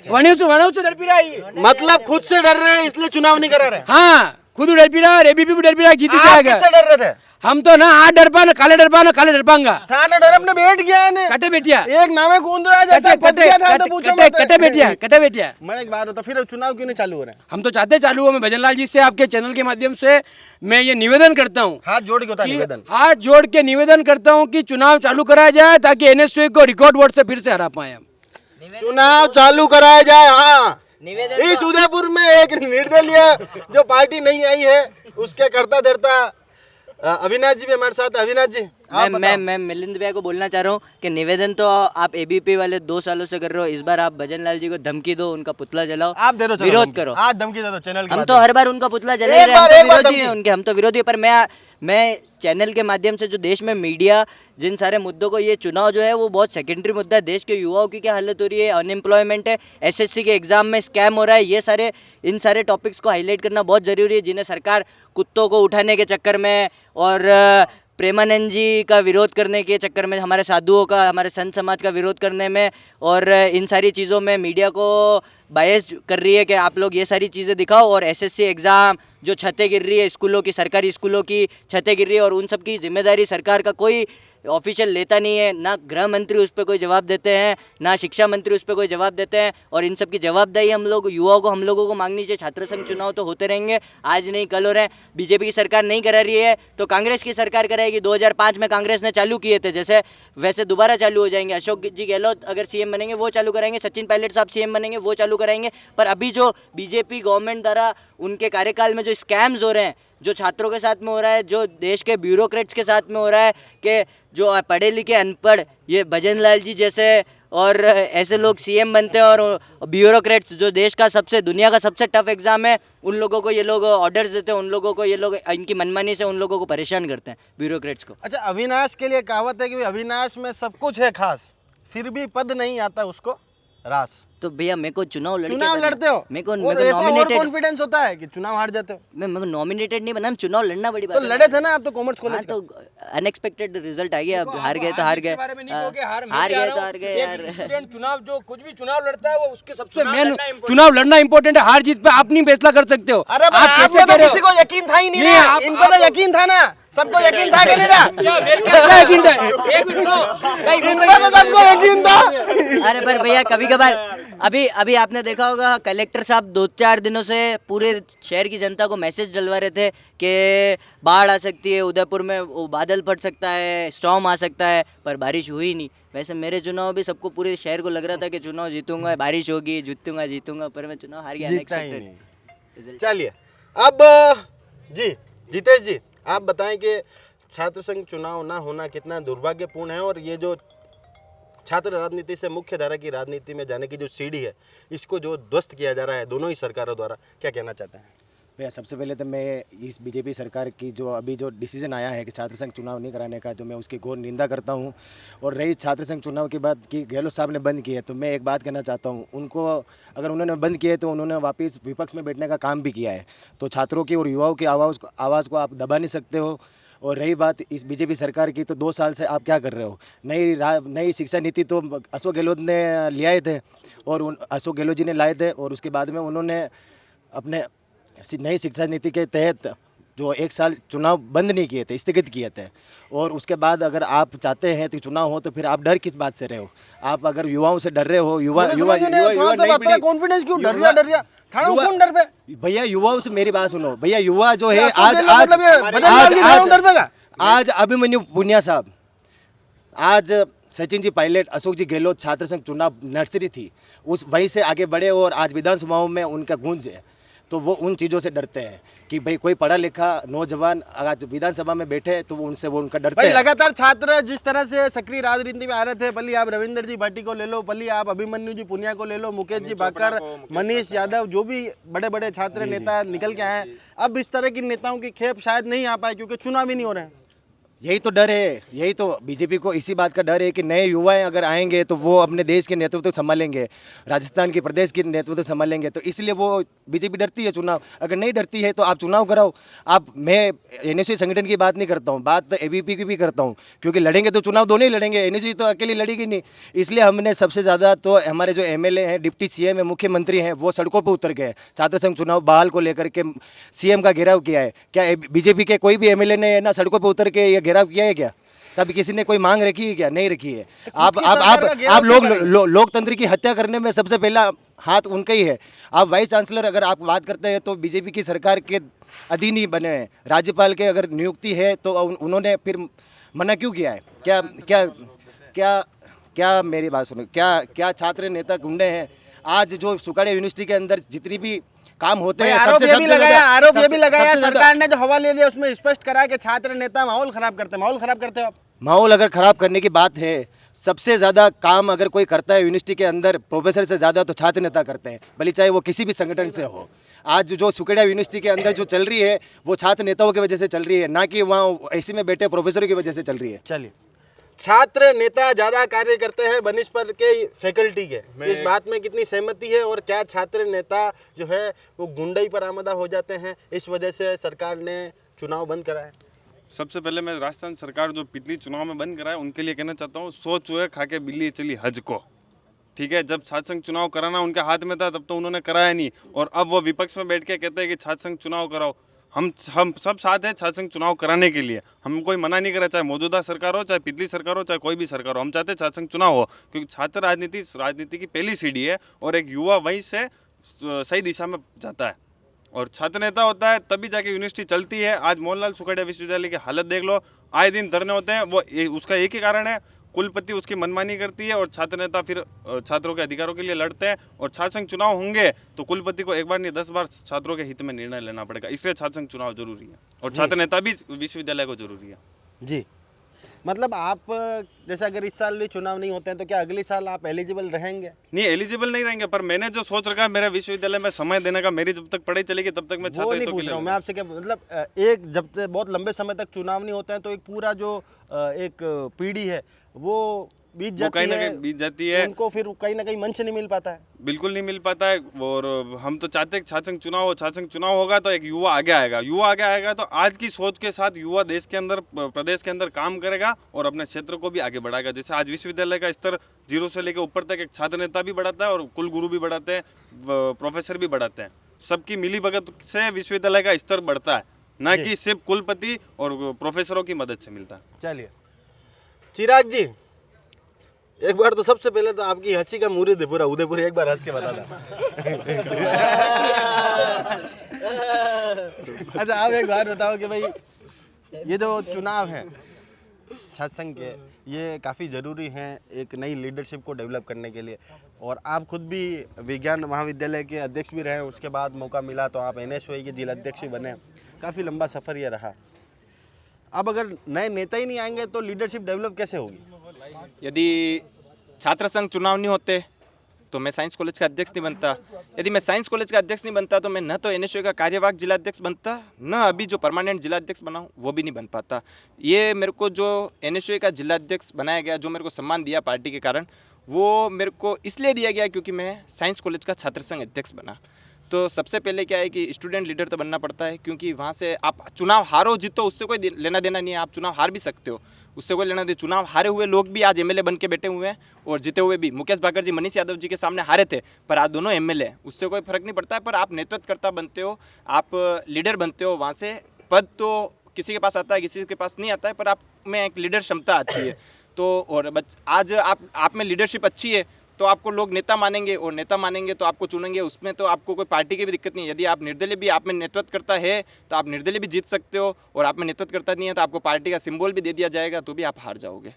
वहीं से डर भी रहा है। मतलब खुद से डर रहे हैं इसलिए चुनाव नहीं करा रहे? हाँ, खुद डर भी रहा और ABVP भी डर भी रहा, जीत जाएगा। किससे डर रहे थे? हम तो ना आज डरपा ना काले डरपांगा। था ना डर, अपने बैठ गया है कटे बेटिया, एक नामे कूद रहा है जैसा कटे बेटिया। मैं एक बार होता, फिर चुनाव क्यों नहीं चालू हो रहे हैं? हम तो चाहते चालू हो। मैं भजनलाल जी से आपके चैनल के माध्यम से मैं ये निवेदन करता हूँ, हाथ जोड़ के होता है निवेदन, हाथ जोड़ के निवेदन करता हूँ कि चुनाव चालू कराया जाए ताकि NSU को रिकॉर्ड वोट से फिर से हरा पाए हम। चुनाव चालू कराया जाए। हाँ, इस उदयपुर में एक निर्दलीय जो पार्टी नहीं आई है उसके करता धरता अविनाश जी भी हमारे साथ। अविनाश जी मैं मिलिंद भैया को बोलना चाह रहा हूँ कि निवेदन तो आप ABVP वाले 2 सालों से कर रहे हो, इस बार आप भजनलाल जी को धमकी दो, उनका पुतला जलाओ, आप दे दो, विरोध करो। आज धमकी दे दो चैनल के हम माध्यम तो हर बार उनका पुतला जला एक रहे हैं, बार हम तो विरोधी धमकी। हैं उनके, हम तो विरोधी हैं। पर मैं चैनल के माध्यम से जो देश में मीडिया जिन सारे मुद्दों को, ये चुनाव जो है वो बहुत सेकेंडरी मुद्दा है। देश के युवाओं की क्या हालत हो रही है, अनएम्प्लॉयमेंट है, SSC के एग्जाम में स्कैम हो रहा है, ये सारे इन सारे टॉपिक्स को हाईलाइट करना बहुत ज़रूरी है, जिन्हें सरकार कुत्तों को उठाने के चक्कर में और प्रेमानंद जी का विरोध करने के चक्कर में, हमारे साधुओं का, हमारे संत समाज का विरोध करने में और इन सारी चीज़ों में मीडिया को बायस कर रही है कि आप लोग ये सारी चीज़ें दिखाओ। और SSC एग्ज़ाम जो छतें गिर रही है स्कूलों की, सरकारी स्कूलों की छतें गिर रही है और उन सब की जिम्मेदारी सरकार का कोई ऑफिशियल लेता नहीं है। ना गृह मंत्री उस पर कोई जवाब देते हैं, ना शिक्षा मंत्री उस पर कोई जवाब देते हैं। और इन सब की जवाबदेही हम लोग युवाओं को, हम लोगों को मांगनी चाहिए। छात्र संघ चुनाव तो होते रहेंगे, आज नहीं कल हो रहे हैं। बीजेपी की सरकार नहीं करा रही है तो कांग्रेस की सरकार कराएगी। 2005 में कांग्रेस ने चालू किए थे, जैसे वैसे दोबारा चालू हो जाएंगे। अशोक जी गहलोत अगर CM बनेंगे वो चालू कराएंगे, सचिन पायलट साहब CM बनेंगे वो चालू कराएंगे। पर अभी जो बीजेपी गवर्नमेंट द्वारा उनके कार्यकाल में जो स्कैम्स हो रहे हैं, जो छात्रों के साथ में हो रहा है, जो देश के ब्यूरोक्रेट्स के साथ में हो रहा है, कि जो पढ़े लिखे अनपढ़ ये भजनलाल जी जैसे और ऐसे लोग CM बनते हैं और ब्यूरोक्रेट्स जो देश का सबसे, दुनिया का सबसे टफ एग्ज़ाम है, उन लोगों को ये लोग ऑर्डर्स देते हैं, उन लोगों को ये लोग इनकी मनमानी से उन लोगों को परेशान करते हैं, ब्यूरोक्रेट्स को। अच्छा, अविनाश के लिए कहावत है कि अविनाश में सब कुछ है खास, फिर भी पद नहीं आता उसको रास। तो भैया मेरे को चुनाव लड़ते हो, मेरे को नॉमिनेटेड कॉन्फिडेंस होता है कि चुनाव हार जाते हो। मेरे को नॉमिनेटेड नहीं बना, चुनाव लड़ना बड़ी बात तो है। लड़े थे ना आप तो कॉमर्स कॉलेज। हाँ, तो अनएक्सपेक्टेड रिजल्ट आ गया, अब हार गए तो हार गए, हार गए तो हार गए यार। स्टूडेंट चुनाव जो कुछ भी चुनाव लड़ता है वो उसके सबसे मेन चुनाव लड़ना इंपॉर्टेंट है। हार जीत पे आप नहीं फैसला कर सकते हो। अरे आप कैसे तो किसी को यकीन था ही नहीं ना, इनको तो यकीन था ना, सबको यकीन था कि नहीं था? यकीन था, एक मिनट सबको यकीन था। अरे पर भैया कभी कभार अभी आपने देखा होगा कलेक्टर साहब 2-4 दिनों से पूरे शहर की जनता को मैसेज डलवा रहे थे कि बाढ़ आ सकती है, उदयपुर में वो बादल फट सकता है, स्टॉर्म आ सकता है, पर बारिश हुई नहीं। वैसे मेरे चुनाव भी सबको, पूरे शहर को लग रहा था कि चुनाव जीतूंगा, बारिश होगी, जीतूंगा, पर मैं चुनाव हार गया। अनएक्सपेक्टेड। चलिए अब जी जितेश जी आप बताएं कि छात्र संघ चुनाव ना होना कितना दुर्भाग्यपूर्ण है और ये जो छात्र राजनीति से मुख्य धारा की राजनीति में जाने की जो सीढ़ी है, इसको जो ध्वस्त किया जा रहा है दोनों ही सरकारों द्वारा, क्या कहना चाहते हैं? भैया सबसे पहले तो मैं इस बीजेपी सरकार की जो अभी जो डिसीजन आया है कि छात्र संघ चुनाव नहीं कराने का, तो मैं उसकी घोर निंदा करता हूं। और रही छात्र संघ चुनाव की बात कि गहलोत साहब ने बंद किए, तो मैं एक बात कहना चाहता हूं, उनको अगर उन्होंने बंद किए तो उन्होंने वापस विपक्ष में बैठने का काम भी किया है। तो छात्रों की और युवाओं की आवाज़ को आप दबा नहीं सकते हो। और रही बात इस बीजेपी सरकार की, तो 2 साल से आप क्या कर रहे हो? नई शिक्षा नीति तो अशोक गहलोत ने ले आए थे, और अशोक गहलोत जी ने लाए थे, और उसके बाद में उन्होंने अपने नई शिक्षा नीति के तहत जो 1 साल चुनाव बंद नहीं किए थे, स्थगित किए थे। और उसके बाद अगर आप चाहते हैं तो चुनाव हो, तो फिर आप डर किस बात से रहे हो? आप अगर युवाओं से डर रहे हो, कॉन्फिडेंस क्यों? डर रहा कौन डर पे? भैया युवाओं से मेरी बात सुनो भैया, युवा जो है आज अभिमन्यु पुनिया साहब, आज सचिन जी पायलट, अशोक जी गहलोत छात्र संघ चुनाव नर्सरी थी, उस वहीं से आगे बढ़े और आज विधानसभाओं में उनका गूंज है। तो वो उन चीज़ों से डरते हैं कि भाई कोई पढ़ा लिखा नौजवान आज विधानसभा में बैठे तो वो उनका डरते हैं। लगातार छात्र जिस तरह से सक्रिय राजनीति में आ रहे थे, भले आप रविंद्र जी भट्टी को ले लो, भले आप अभिमन्यु जी पुनिया को ले लो, मुकेश जी बाकर, मनीष यादव, जो भी बड़े बड़े छात्र नेता निकल के आए हैं, अब इस तरह की नेताओं की खेप शायद नहीं आ पाए क्योंकि चुनाव ही नहीं हो रहे हैं। यही तो डर है, यही तो बीजेपी को इसी बात का डर है कि नए युवाएं अगर आएंगे तो वो अपने देश के नेतृत्व संभालेंगे, राजस्थान के प्रदेश के नेतृत्व संभालेंगे। तो इसलिए वो बीजेपी डरती है चुनाव। अगर नहीं डरती है तो आप चुनाव कराओ। मैं एनएसयू संगठन की बात नहीं करता हूँ, बात तो एबीपी की भी करता हूँ, क्योंकि लड़ेंगे तो चुनाव दोनों ही लड़ेंगे, एनएसयू तो अकेली लड़ेगी नहीं। इसलिए हमने सबसे ज़्यादा तो हमारे जो एमएलए हैं, डिप्टी सीएम है, मुख्यमंत्री हैं, वो सड़कों पर उतर गए छात्र संघ चुनाव बहाल को लेकर के सीएम का घेराव किया है। क्या बीजेपी के कोई भी एमएलए ने ना सड़कों पर उतर के ये घेराव किया है क्या? कभी किसी ने कोई मांग रखी है क्या? नहीं रखी है। आप लोकतंत्र की हत्या करने में सबसे पहला हाथ उनका ही है। आप वाइस चांसलर अगर आप बात करते हैं तो बीजेपी की सरकार के अधीन ही बने हैं। राज्यपाल के अगर नियुक्ति है तो उन्होंने फिर मना क्यों किया है? क्या क्या क्या क्या मेरी बात सुनो, क्या छात्र नेता गुंडे हैं? आज जो सुकाड़े यूनिवर्सिटी के अंदर जितनी भी काम होते हैं, आरोप ये भी लगाया सरकार ने जो हवाले दिया उसमें स्पष्ट करा कि छात्र नेता माहौल खराब करते हैं। माहौल खराब करते हैं आप? माहौल अगर खराब करने की बात है, सबसे ज़्यादा काम अगर कोई करता है यूनिवर्सिटी के अंदर प्रोफेसर से ज़्यादा तो छात्र नेता करते हैं, भले चाहे वो किसी भी संगठन से हो। आज जो सुकेड़ा यूनिवर्सिटी के अंदर जो चल रही है वो छात्र नेताओं की वजह से चल रही है, ना कि वहाँ ऐसी में बैठे प्रोफेसरों की वजह से चल रही है। चलिए, छात्र नेता ज्यादा कार्य करते हैं बनिस्पत के फैकल्टी के, इस बात में कितनी सहमति है? और क्या छात्र नेता जो है वो गुंडई पर आमदा हो जाते हैं, इस वजह से सरकार ने चुनाव बंद करा है? सबसे पहले मैं राजस्थान सरकार जो पिछली चुनाव में बंद कराया उनके लिए कहना चाहता हूँ, 100 चूहे खा के बिल्ली चली हज को। ठीक है, जब छात्र संघ चुनाव कराना उनके हाथ में था तब तो उन्होंने कराया नहीं, और अब वो विपक्ष में बैठ के कहते हैं कि छात्र संघ चुनाव कराओ। हम सब साथ हैं छात्र संघ चुनाव कराने के लिए, हम कोई मना नहीं कर रहा, चाहे मौजूदा सरकार हो, चाहे पिछली सरकार हो, चाहे कोई भी सरकार हो। हम चाहते हैं छात्र संघ चुनाव हो, क्योंकि छात्र राजनीति की पहली सीढ़ी है और एक युवा वहीं से सही दिशा में जाता है और छात्र नेता होता है, तभी जाके यूनिवर्सिटी चलती है। आज मोहनलाल सुखाड़िया विश्वविद्यालय की हालत देख लो, आए दिन धरने होते हैं। वो उसका एक ही कारण है, कुलपति उसकी मनमानी करती है और छात्र नेता फिर छात्रों के अधिकारों के लिए लड़ते हैं। और छात्र संघ चुनाव होंगे तो कुलपति को एक बार नहीं 10 बार छात्रों के हित में निर्णय लेना पड़ेगा, इसलिए छात्र संघ चुनाव जरूरी है और छात्र नेता भी विश्वविद्यालय को जरूरी है। जी, मतलब आप जैसे अगर इस साल भी चुनाव नहीं होते हैं तो क्या अगले साल आप एलिजिबल रहेंगे? नहीं, एलिजिबल नहीं रहेंगे, पर मैंने जो सोच रखा है मेरे विश्वविद्यालय में समय देने का, मेरी जब तक पढ़ाई चलेगी तब तक मैं छात्र हितों के लिए। मैं आपसे क्या मतलब, एक जब तक बहुत लंबे समय तक चुनाव नहीं होते हैं तो एक पूरा जो एक पीढ़ी है वो बीत जाती है, उनको फिर कहीं ना कहीं मंच नहीं मिल पाता है। बिल्कुल नहीं मिल पाता है। और हम तो चाहते हैं छात्र संघ चुनाव हो। छात्र संघ चुनाव होगा तो एक युवा आगे आएगा तो आज की सोच के साथ युवा देश के अंदर, प्रदेश के अंदर काम करेगा और अपने क्षेत्र को भी आगे बढ़ाएगा। जैसे आज विश्वविद्यालय का स्तर 0 से लेकर ऊपर तक एक छात्र नेता भी बढ़ाता है और कुलगुरु भी बढ़ाते हैं, प्रोफेसर भी बढ़ाते हैं। सबकी मिलीभगत से विश्वविद्यालय का स्तर बढ़ता है, न कि सिर्फ कुलपति और प्रोफेसरों की मदद से मिलता है। चलिए चिराग जी, एक बार तो सबसे पहले तो आपकी हंसी का मुहूर्त है पूरा उदयपुर, एक बार हंस के बता दो। अच्छा, आप एक बार बताओ कि भाई ये जो चुनाव है छात्र संघ के, ये काफ़ी ज़रूरी हैं एक नई लीडरशिप को डेवलप करने के लिए, और आप खुद भी विज्ञान महाविद्यालय के अध्यक्ष भी रहे, उसके बाद मौका मिला तो आप NSOI के जिला अध्यक्ष भी बने। काफ़ी लंबा सफ़र ये रहा। अब अगर नए नेता ही नहीं आएंगे तो लीडरशिप डेवलप कैसे होगी? यदि छात्र संघ चुनाव नहीं होते तो मैं साइंस कॉलेज का अध्यक्ष नहीं बनता। यदि मैं साइंस कॉलेज का अध्यक्ष नहीं बनता तो मैं न तो एनएसयूआई का कार्यवाहक जिला अध्यक्ष बनता, न अभी जो परमानेंट जिला अध्यक्ष बना हूँ वो भी नहीं बन पाता। ये मेरे को जो एनएसयूआई का जिला अध्यक्ष बनाया गया, जो मेरे को सम्मान दिया पार्टी के कारण, वो मेरे को इसलिए दिया गया क्योंकि मैं साइंस कॉलेज का छात्र संघ अध्यक्ष बना। तो सबसे पहले क्या है कि स्टूडेंट लीडर तो बनना पड़ता है, क्योंकि वहाँ से आप चुनाव हारो जीतो उससे कोई लेना देना नहीं है। आप चुनाव हार भी सकते हो, उससे कोई लेना देना। चुनाव हारे हुए लोग भी आज एमएलए बन के बैठे हुए हैं, और जीते हुए भी मुकेश भाकर जी मनीष यादव जी के सामने हारे थे, पर आज दोनों एमएलए हैं, उससे कोई फर्क नहीं पड़ता है। पर आप नेतृत्वकर्ता बनते हो, आप लीडर बनते हो, वहाँ से पद तो किसी के पास आता है, किसी के पास नहीं आता है, पर आप में एक लीडर क्षमता आती है। तो और आज आप में लीडरशिप अच्छी है तो आपको लोग नेता मानेंगे, और नेता मानेंगे तो आपको चुनेंगे। उसमें तो आपको कोई पार्टी की भी दिक्कत नहीं है। यदि आप निर्दलीय भी, आप में नेतृत्व करता है तो आप निर्दलीय भी जीत सकते हो, और आप में नेतृत्व करता नहीं है तो आपको पार्टी का सिंबल भी दे दिया जाएगा तो भी आप हार जाओगे।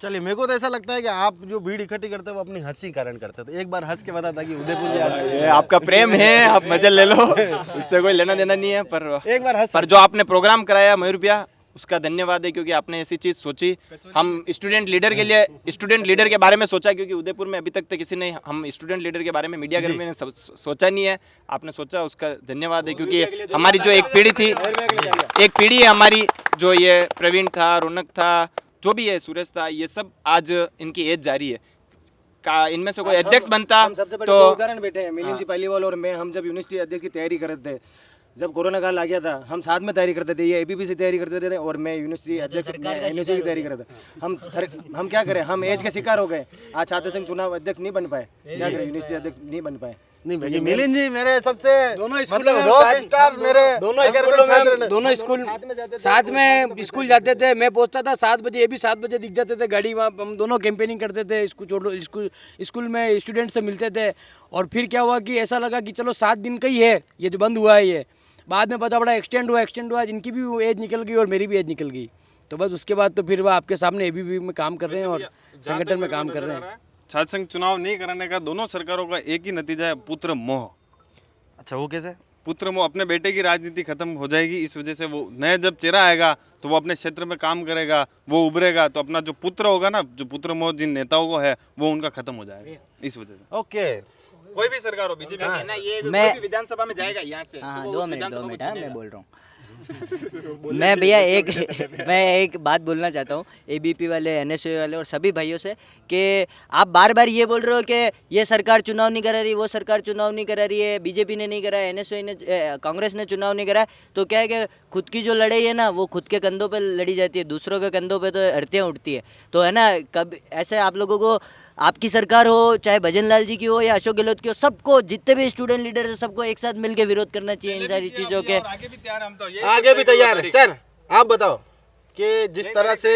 चलिए, मेरे को तो ऐसा लगता है कि आप जो भीड़ इकट्ठी करते हो वो अपनी हंसी कारण करते हो। तो एक बार हंस के बता था कि उदयपुर ये आपका प्रेम है, आप मजे ले लो, उससे कोई लेना देना नहीं है। पर एक बार हंस, पर जो आपने प्रोग्राम कराया मयूर भैया, उसका धन्यवाद है, क्योंकि आपने ऐसी चीज़ सोची। हम स्टूडेंट लीडर के लिए, स्टूडेंट लीडर के बारे में सोचा, क्योंकि उदयपुर में अभी तक तो किसी ने हम स्टूडेंट लीडर के बारे में मीडिया घर में सोचा नहीं है। आपने सोचा, उसका धन्यवाद है। क्योंकि हमारी जो एक पीढ़ी थी, एक पीढ़ी है हमारी, जो ये प्रवीण था, रौनक था, जो भी है, सुरेश था, ये सब आज इनकी एज जारी है। का इनमें से कोई अध्यक्ष बनता हम सबसे बड़े तो उदाहरण बैठे हैं। मिलिंद जी पालीवाल और मैं, हम जब यूनिवर्सिटी अध्यक्ष की तैयारी कर रहे थे, जब कोरोना काल आ गया था, हम साथ में तैयारी करते थे। ये एबीपी से तैयारी करते थे और मैं यूनिवर्सिटी अध्यक्ष यूनिवर्सिटी की तैयारी कर रहा था। हम क्या करें, हम एज के शिकार हो गए। आज छात्र संघ चुनाव अध्यक्ष नहीं बन पाए, क्या करें, यूनिवर्सिटी अध्यक्ष नहीं बन पाए। नहीं भैया, मिलिंद जी मेरे सबसे दोनों स्कूल मतलब में रॉक स्टार मेरे, दोनों स्कूल साथ में स्कूल जाते थे। मैं पहुंचता था 7 बजे, ये भी 7 बजे दिख जाते थे गाड़ी। वहाँ हम दोनों कैंपेनिंग करते थे, स्कूल में स्टूडेंट से मिलते थे। और फिर क्या हुआ कि ऐसा लगा कि चलो 7 दिन का ही है ये जो बंद हुआ है। ये बाद में पता पड़ा एक्सटेंड हुआ। इनकी भी एज निकल गई और मेरी भी एज निकल गई। तो बस उसके बाद तो फिर वह आपके सामने एबीपी में काम कर रहे हैं और संगठन में काम कर रहे हैं। छात्र संघ चुनाव नहीं कराने का दोनों सरकारों का एक ही नतीजा है, पुत्र मोह। अच्छा, वो कैसे? पुत्र मोह, अपने बेटे की राजनीति खत्म हो जाएगी। इस वजह से वो नया जब चेहरा आएगा तो वो अपने क्षेत्र में काम करेगा, वो उभरेगा, तो अपना जो पुत्र होगा ना, जो पुत्र मोह जिन नेताओं को है, वो उनका खत्म हो जाएगा इस वजह से। ओके, कोई भी सरकार हो, बीजेपी ना, ये मैं- कोई भी विधानसभा में जाएगा यहाँ से, हाँ, तो वो 2 उस मिनट विधानसभा को मैं बोल रहा हूँ। चुनेगा। मैं भैया मैं एक बात बोलना चाहता हूँ एबीपी वाले, एनएसयूआई वाले और सभी भाइयों से, कि आप बार बार ये बोल रहे हो कि ये सरकार चुनाव नहीं करा रही, वो सरकार चुनाव नहीं करा रही है, बीजेपी ने नहीं कराया, एनएसयूआई ने, कांग्रेस ने चुनाव नहीं कराया। तो क्या है कि खुद की जो लड़ाई है ना, वो खुद के कंधों पे लड़ी जाती है, दूसरों के कंधों पे तो हड्डियाँ उठती है। तो है ना, कब ऐसे आप लोगों को, आपकी सरकार हो, चाहे भजन लाल जी की हो या अशोक गहलोत की हो, सबको, जितने भी स्टूडेंट लीडर है, सबको एक साथ मिलकर विरोध करना चाहिए इन सारी चीज़ों के। आगे भी तैयार, हम तो ये आगे भी तैयार है। सर आप बताओ कि जिस तरह से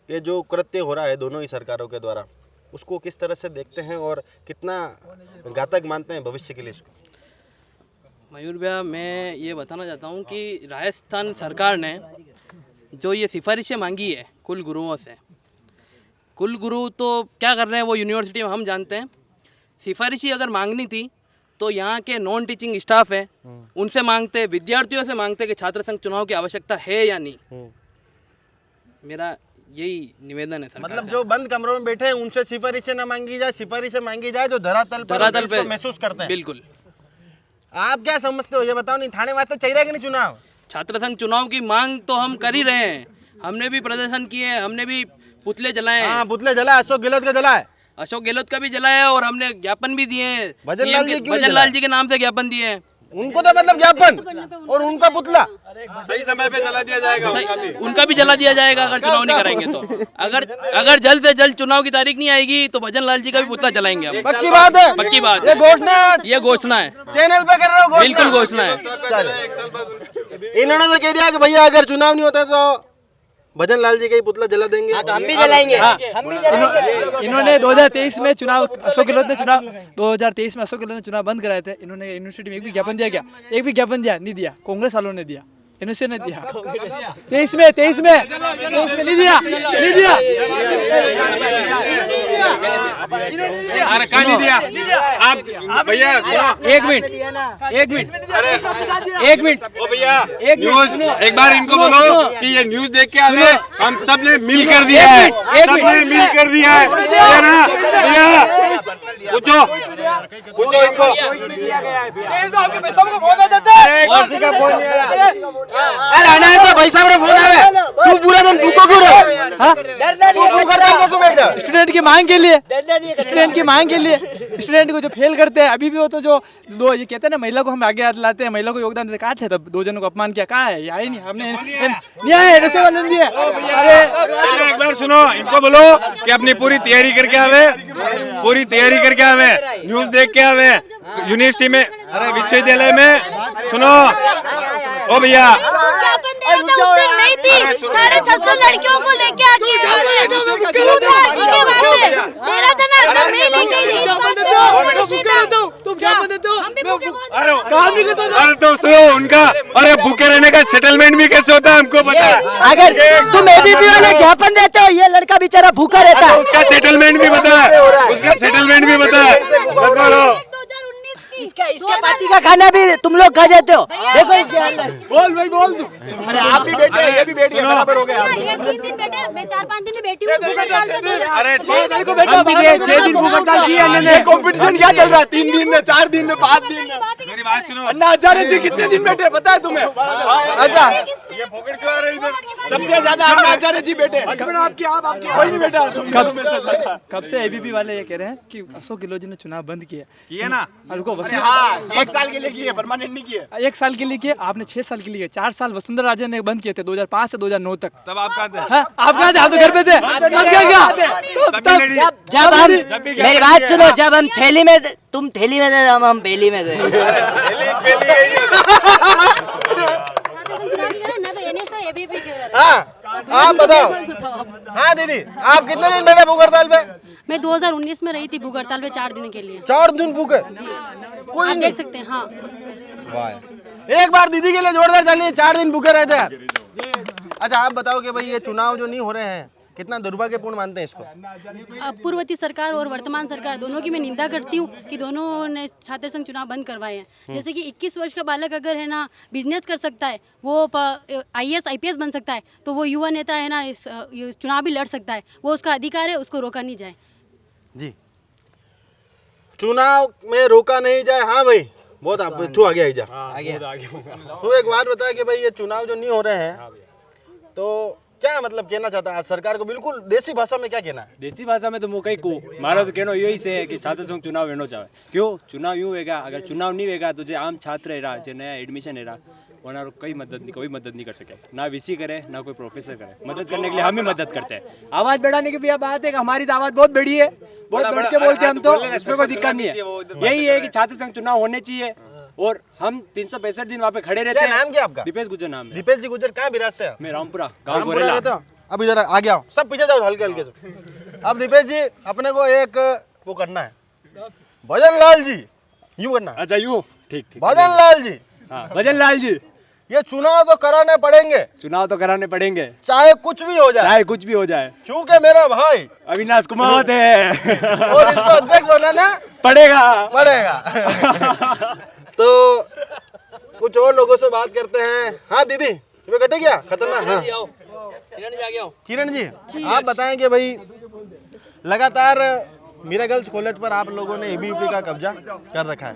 ये जो कृत्य हो रहा है दोनों ही सरकारों के द्वारा, उसको किस तरह से देखते हैं और कितना घातक मानते हैं भविष्य के लिए इसको? मयूर भैया, मैं ये बताना चाहता हूँ कि राजस्थान सरकार ने जो ये सिफारिशें मांगी है कुल गुरुओं से, कुल गुरु तो क्या कर रहे हैं वो यूनिवर्सिटी में हम जानते हैं। सिफारिशी अगर मांगनी थी तो यहाँ के नॉन टीचिंग स्टाफ है उनसे मांगते, विद्यार्थियों से मांगते कि छात्र संघ चुनाव की आवश्यकता है या नहीं। मेरा यही निवेदन है सरकार मतलब से। जो बंद कमरों में बैठे हैं उनसे सिफारिशें ना मांगी जाए, सिफारिशें मांगी जाए जो धरातल पे महसूस करते हैं। बिल्कुल। आप क्या समझते हो ये बताओ? नहीं, थाने वास्ते चाहिए कि नहीं चुनाव? छात्र संघ चुनाव की मांग तो हम कर ही रहे हैं, हमने भी प्रदर्शन किए, हमने भी पुतले जलाए हैं। हाँ, पुतले जला, अशोक गहलोत का जला है, अशोक गहलोत का भी जलाया और हमने ज्ञापन भी दिए हैं। भजन लाल जी क्यों नहीं भजन लाल जी के नाम से ज्ञापन दिए हैं। उनको तो मतलब ज्ञापन और उनका पुतला सही समय पे जला दिया जाएगा। उनका भी जला दिया जाएगा अगर चुनाव नहीं कराएंगे तो। अगर जल्द से जल्द चुनाव की तारीख नहीं आएगी तो भजन लाल जी का भी पुतला जलाएंगे हम। पक्की बात है, पक्की बात ये है, घोषणा ये घोषणा है, चैनल पे कर रहे हो, बिल्कुल घोषणा है। चलो, इन्होंने तो कह दिया कि भैया अगर चुनाव नहीं होता तो भजन लाल जी का ही पुतला जला देंगे। तो हम भी जलाएंगे, हम भी जलाएंगे। इन्होंने 2023 में चुनाव, अशोक गहलोत ने चुनाव 2023 में अशोक गहलोत ने चुनाव बंद कराए थे। इन्होंने यूनिवर्सिटी में एक भी ज्ञापन दिया क्या? एक भी ज्ञापन दिया नहीं दिया, कांग्रेस वालों ने दिया, यूनिवर्सिटी ने दिया। 23 में नहीं दिया, नहीं दिया। अरे कहाँ नहीं दिया आप भैया? सुनो, एक मिनट ओ भैया, एक न्यूज मिनट, एक बार इनको सुनो, बोलो सुनो। कि ये न्यूज देख के आ रहे हैं, हम सब ने मिल कर दिया है, एक सबने मिनट। मिल कर दिया है, भैया ना भैया। पूछो पूछो इनको आपके पैसा को फोन देते हैं। अरे आना है तो भाई साहब रे फोन आवे तू पूरा दिन भूखो क्यों रहे हां तू करता है तो बैठ जा स्टूडेंट की मांग के लिए, स्टूडेंट की मांग के लिए, स्टूडेंट को जो फेल करते हैं अभी भी वो तो जो दो ये कहते हैं ना महिला को हम आगे हाथ लाते हैं, महिला को योगदान देते, कहाँ थे तब 2 जनों को अपमान किया, कहाँ है, आए नहीं, हमने नहीं आए ऐसे वाले नहीं है। अरे पहले एक बार सुनो, इनको बोलो कि अपनी पूरी तैयारी करके आवे, पूरी तैयारी करके आवे, न्यूज देख के आवे, यूनिवर्सिटी में, अरे विश्वविद्यालय में। सुनो ओ भैया, नहीं थी, 650 लड़कियों को लेके आके मेरा था ना, मैं लेके गई तुम क्या बनते हो? अरे तो सुनो उनका, अरे भूखे रहने का सेटलमेंट भी कैसे होता है हमको पता है। अगर तुम एबीपी वाले ज्ञापन देते हो, ये लड़का बेचारा भूखा रहता है। उसका सेटलमेंट भी पता है, उसका सेटलमेंट भी पता है। इसके पार्टी का खाना भी तुम लोग खा जाते हो। देखो इसके अंदर बोल भाई बोल तू अरे आप भी बैठे ये भी बैठ गए बराबर हो गए आप। मैं 4-5 दिन में बैठी हूँ अरे 6 दिन को बैठो, 6 दिन भूख हड़ताल की है ये कंपटीशन क्या चल रहा है 3 दिन में 4 दिन में 5 दिन में मेरी बात सुनो, अन्ना हजारे जी कितने दिन बैठे पता है तुम्हें? अच्छा ये पकड़ क्यों आ रहे इधर? सबसे ज्यादा अन्ना हजारे जी बैठे आपकी कोई नहीं बैठा कब से एबीपी वाले ये कह रहे हैं कि अशोक गहलोत जी ने चुनाव बंद किया, किए ना, उनको हाँ 1 साल के लिए किए परमानेंट नहीं किए। 1 साल के लिए किए, आपने 6 साल के लिए, 4 साल वसुंधरा राजे ने बंद किए थे 2005 से 2009 तक। तब आप कहाँ थे? हाँ, आप कहाँ थे? आप तो घर पे थे। तब क्या किया? जब हम मेरी बात सुनो, जब हम थैली में, तुम थैली में थे, हम बेली में थे। हाँ आप बताओ। हाँ दीदी आप कितने दिन बैठे भूख हड़ताल पे? मैं 2019 में रही थी भूख हड़ताल पे 4 दिन के लिए। 4 दिन भूखे कोई आप नहीं। देख सकते हैं। हाँ एक बार दीदी के लिए जोरदार ताली। 4 दिन भूखे रहते हैं। अच्छा आप बताओ कि भाई ये चुनाव जो नहीं हो रहे हैं कितना दुर्भाग्यपूर्ण मानते हैं इसको? पूर्ववर्ती सरकार और वर्तमान सरकार दोनों की मैं निंदा करती हूँ कि दोनों ने छात्र संघ चुनाव बंद करवाए हैं। जैसे कि 21 वर्ष का बालक अगर है ना बिजनेस कर सकता है, वो IAS IPS बन सकता है, तो वो युवा नेता है ना इस चुनाव भी लड़ सकता है। वो उसका अधिकार है, उसको रोका नहीं जाए। जी चुनाव में रोका नहीं जाए। हाँ भाई बहुत आप तू आगे आई जा। तू एक बात बता कि भाई ये चुनाव जो नहीं हो रहे हैं तो क्या मतलब कहना चाहता है आज सरकार को? बिल्कुल देसी भाषा में क्या कहना है? देसी भाषा में तो मुझे को मारो तो कहना यही से है कि छात्र संघ चुनाव वेनो चाहे। क्यों चुनाव यूँ होगा, अगर चुनाव नहीं होगा तो जो आम छात्र है रहा, जो नया एडमिशन है रहा, वरना कोई मदद नहीं कर सके, ना वीसी करे ना कोई प्रोफेसर करे। मदद करने के लिए हम ही मदद करते हैं। आवाज़ बढ़ाने की भी बात है कि हमारी तो आवाज़ बहुत बड़ी है, बहुत बढ़ के बोलते हैं हम, तो इसमें कोई दिक्कत नहीं है। यही है कि छात्र संघ चुनाव होने चाहिए और हम 365 दिन वहाँ पे खड़े रहते हैं। नाम क्या आपका? दीपेश गुजर नाम है। दीपेश जी गुजर कहाँ विरासत है? मैं रामपुरा रामपुरा गोरेला। रहते हो? अब इधर आगे आओ, सब पीछे जाओ हल्के हल्के से। अब दीपेश जी अपने को एक वो करना है, भजन लाल जी यूँ करना है। अच्छा यूँ ठीक ठीक। भजन लाल जी, हाँ भजन लाल जी, ये चुनाव तो कराने पड़ेंगे, चुनाव तो कराने पड़ेंगे चाहे कुछ भी हो जाए, चाहे कुछ भी हो जाए, क्योंकि मेरा भाई अविनाश कुमार है और इसको अध्यक्ष बनाना पड़ेगा। तो कुछ और लोगों से बात करते हैं। हाँ दीदी तुम्हें कटे क्या खतरनाक? हाँ किरण जी आप बताएं कि भाई लगातार मीरा गर्ल्स कॉलेज पर आप लोगों ने एबीवीपी का कब्जा कर रखा है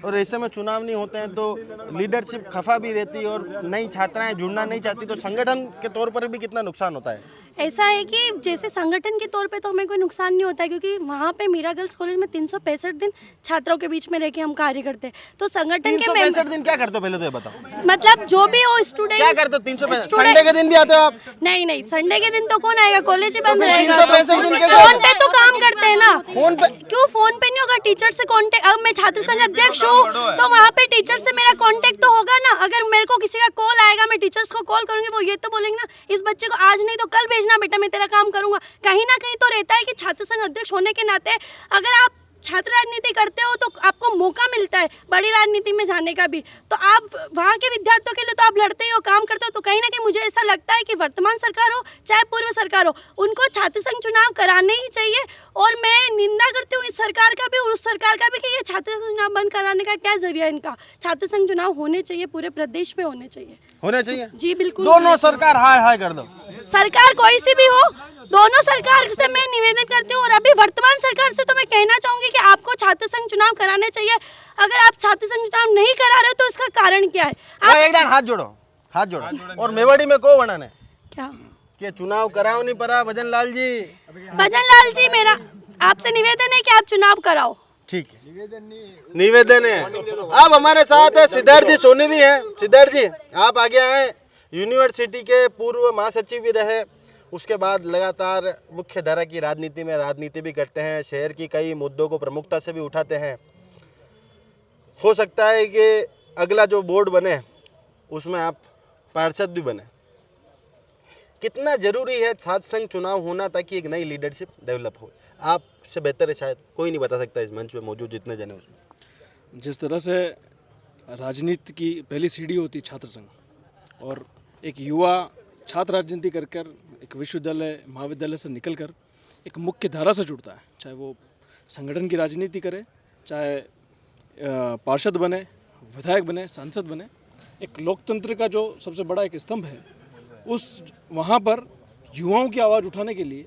और ऐसे में चुनाव नहीं होते हैं तो लीडरशिप खफा भी रहती है और नई छात्राएं जुड़ना नहीं चाहती, तो संगठन के तौर पर भी कितना नुकसान होता है? ऐसा है कि जैसे संगठन के तौर पे तो हमें कोई नुकसान नहीं होता है, क्योंकि वहाँ पे मीरा गर्ल्स कॉलेज में 365 दिन छात्रों के बीच में रह के हम कार्य करते हैं। तो संगठन के 365 दिन क्या करते हो पहले तो ये बताओ? मतलब जो भी हो स्टूडेंट क्या करते हो 365? संडे के दिन भी आते हो आप? नहीं संडे के दिन तो कौन आएगा, कॉलेज ही बंद रहेगा। 365 दिन कैसे? फोन पे तो काम करते हैं ना। फोन पे क्यों फोन पे नहीं होगा? टीचर से कांटेक्ट, अब मैं छात्र संघ अध्यक्ष हूँ तो वहाँ पे टीचर से मेरा कांटेक्ट तो होगा ना। अगर मेरे को किसी का कॉल आएगा, मैं टीचर्स को कॉल करूंगी, वो ये तो बोलेंगे ना इस बच्चे को आज नहीं तो कल भेजना बेटा, मैं तेरा काम करूंगा। कहीं ना कहीं तो रहता है कि छात्र संघ अध्यक्ष होने के नाते अगर आप छात्र राजनीति करते हो तो आपको मौका मिलता है बड़ी राजनीति में जाने का भी, तो आप वहाँ के विद्यार्थियों के लिए तो आप लड़ते ही हो, काम करते हो। तो कहीं ना कहीं मुझे ऐसा लगता है कि वर्तमान सरकार हो चाहे पूर्व सरकार हो, उनको छात्र संघ चुनाव कराने ही चाहिए। और मैं निंदा करती हूँ इस सरकार का भी और उस सरकार का भी कि ये छात्र संघ चुनाव बंद कराने का क्या जरिया इनका। छात्र संघ चुनाव होने चाहिए, पूरे प्रदेश में होने चाहिए। होना चाहिए जी बिल्कुल। दोनों सरकार हाय हाय कर दो। सरकार कोई सी भी हो, दोनों सरकार से मैं निवेदन करती हूँ। और अभी वर्तमान सरकार से तो मैं कहना चाहूंगी कि आपको छात्र संघ चुनाव कराने चाहिए। अगर आप छात्र संघ चुनाव नहीं करा रहे हो तो इसका कारण क्या है? आप एक हाथ जोड़ो और मेवाड़ी में को बनाने क्या कि चुनाव कराओ नहीं पड़ा भजन लाल जी, मेरा आपसे निवेदन है कि आप चुनाव कराओ। ठीक है, निवेदन है। अब हमारे साथ सिद्धार्थ जी सोनी भी हैं। सिद्धार्थ जी, आप आगे आए, यूनिवर्सिटी के पूर्व महासचिव भी रहे, उसके बाद लगातार मुख्य धारा की राजनीति में राजनीति भी करते हैं, शहर की कई मुद्दों को प्रमुखता से भी उठाते हैं। हो सकता है कि अगला जो बोर्ड बने उसमें आप पार्षद भी बने। कितना जरूरी है छात्र संघ चुनाव होना ताकि एक नई लीडरशिप डेवलप हो? आपसे बेहतर है शायद कोई नहीं बता सकता इस मंच पे मौजूद जितने जने उसमें। जिस तरह से राजनीति की पहली सीढ़ी होती छात्र संघ, और एक युवा छात्र राजनीति कर कर एक विश्वविद्यालय महाविद्यालय से निकलकर एक मुख्य धारा से जुड़ता है, चाहे वो संगठन की राजनीति करे, चाहे पार्षद बने, विधायक बने, सांसद बने। एक लोकतंत्र का जो सबसे बड़ा एक स्तंभ है, उस वहाँ पर युवाओं की आवाज़ उठाने के लिए,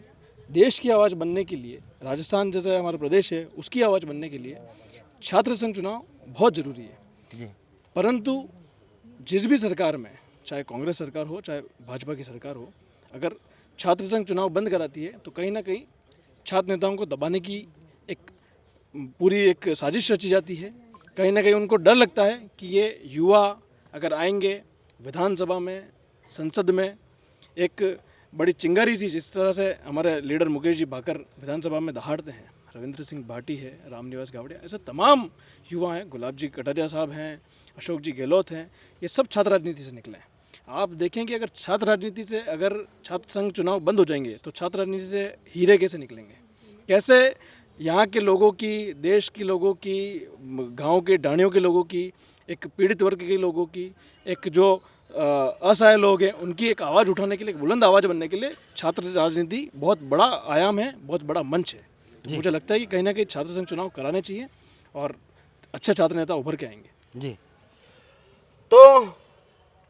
देश की आवाज़ बनने के लिए, राजस्थान जैसे हमारा प्रदेश है उसकी आवाज़ बनने के लिए छात्र संघ चुनाव बहुत ज़रूरी है। परंतु जिस भी सरकार में, चाहे कांग्रेस सरकार हो चाहे भाजपा की सरकार हो, अगर छात्र संघ चुनाव बंद कराती है तो कहीं ना कहीं छात्र नेताओं को दबाने की एक पूरी एक साजिश रची जाती है। कहीं ना कहीं उनको डर लगता है कि ये युवा अगर आएंगे विधानसभा में, संसद में, एक बड़ी चिंगारी सी, जिस तरह से हमारे लीडर मुकेश जी भाकर विधानसभा में दहाड़ते हैं, रविंद्र सिंह भाटी है, रामनिवास गावड़िया, ऐसे तमाम युवा हैं, गुलाब जी कटारिया साहब हैं, अशोक जी गहलोत हैं, ये सब छात्र राजनीति से निकले हैं। आप देखें कि अगर छात्र राजनीति से, अगर छात्र संघ चुनाव बंद हो जाएंगे तो छात्र राजनीति से हीरे कैसे निकलेंगे? कैसे यहाँ के लोगों की, देश के लोगों की, गाँव के डाणियों के लोगों की, एक पीड़ित वर्ग के लोगों की, एक जो असहाय लोग हैं उनकी एक आवाज़ उठाने के लिए, एक बुलंद आवाज़ बनने के लिए छात्र राजनीति बहुत बड़ा आयाम है, बहुत बड़ा मंच है। तो मुझे लगता है कि कहीं ना कहीं छात्र संघ चुनाव कराने चाहिए और अच्छे छात्र नेता उभर के आएंगे। जी, तो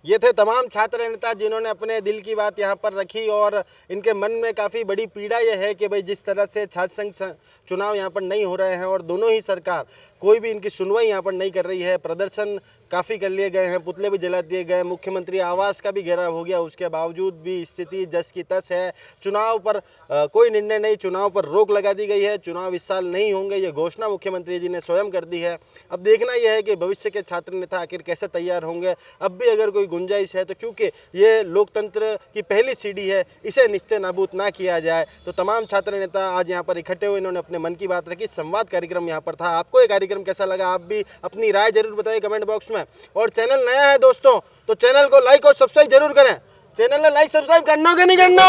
ये थे तमाम छात्र नेता जिन्होंने अपने दिल की बात यहाँ पर रखी, और इनके मन में काफ़ी बड़ी पीड़ा ये है कि भाई जिस तरह से छात्र संघ चुनाव यहाँ पर नहीं हो रहे हैं और दोनों ही सरकार कोई भी इनकी सुनवाई यहाँ पर नहीं कर रही है, प्रदर्शन काफ़ी कर लिए गए हैं, पुतले भी जला दिए गए, मुख्यमंत्री आवास का भी घेराव हो गया, उसके बावजूद भी स्थिति जस की तस है। चुनाव पर कोई निर्णय नहीं, चुनाव पर रोक लगा दी गई है, चुनाव इस साल नहीं होंगे, ये घोषणा मुख्यमंत्री जी ने स्वयं कर दी है। अब देखना यह है कि भविष्य के छात्र नेता आखिर कैसे तैयार होंगे। अब भी अगर कोई गुंजाइश है तो क्योंकि ये लोकतंत्र की पहली सीढ़ी है, इसे निस्ते नाबूद ना किया जाए। तो तमाम छात्र नेता आज यहाँ पर इकट्ठे हुए, इन्होंने अपने मन की बात रखी, संवाद कार्यक्रम यहाँ पर था। आपको ये कार्यक्रम कैसा लगा? आप भी अपनी राय जरूर बताइए कमेंट बॉक्स में। और चैनल नया है दोस्तों तो चैनल को लाइक और सब्सक्राइब जरूर करें। चैनल ने लाइक सब्सक्राइब करना कि नहीं करना?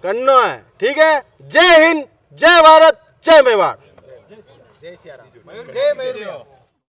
करना है, ठीक है। जय हिंद, जय भारत, जय मेवाड़, जय सिया राम, जय मयूर।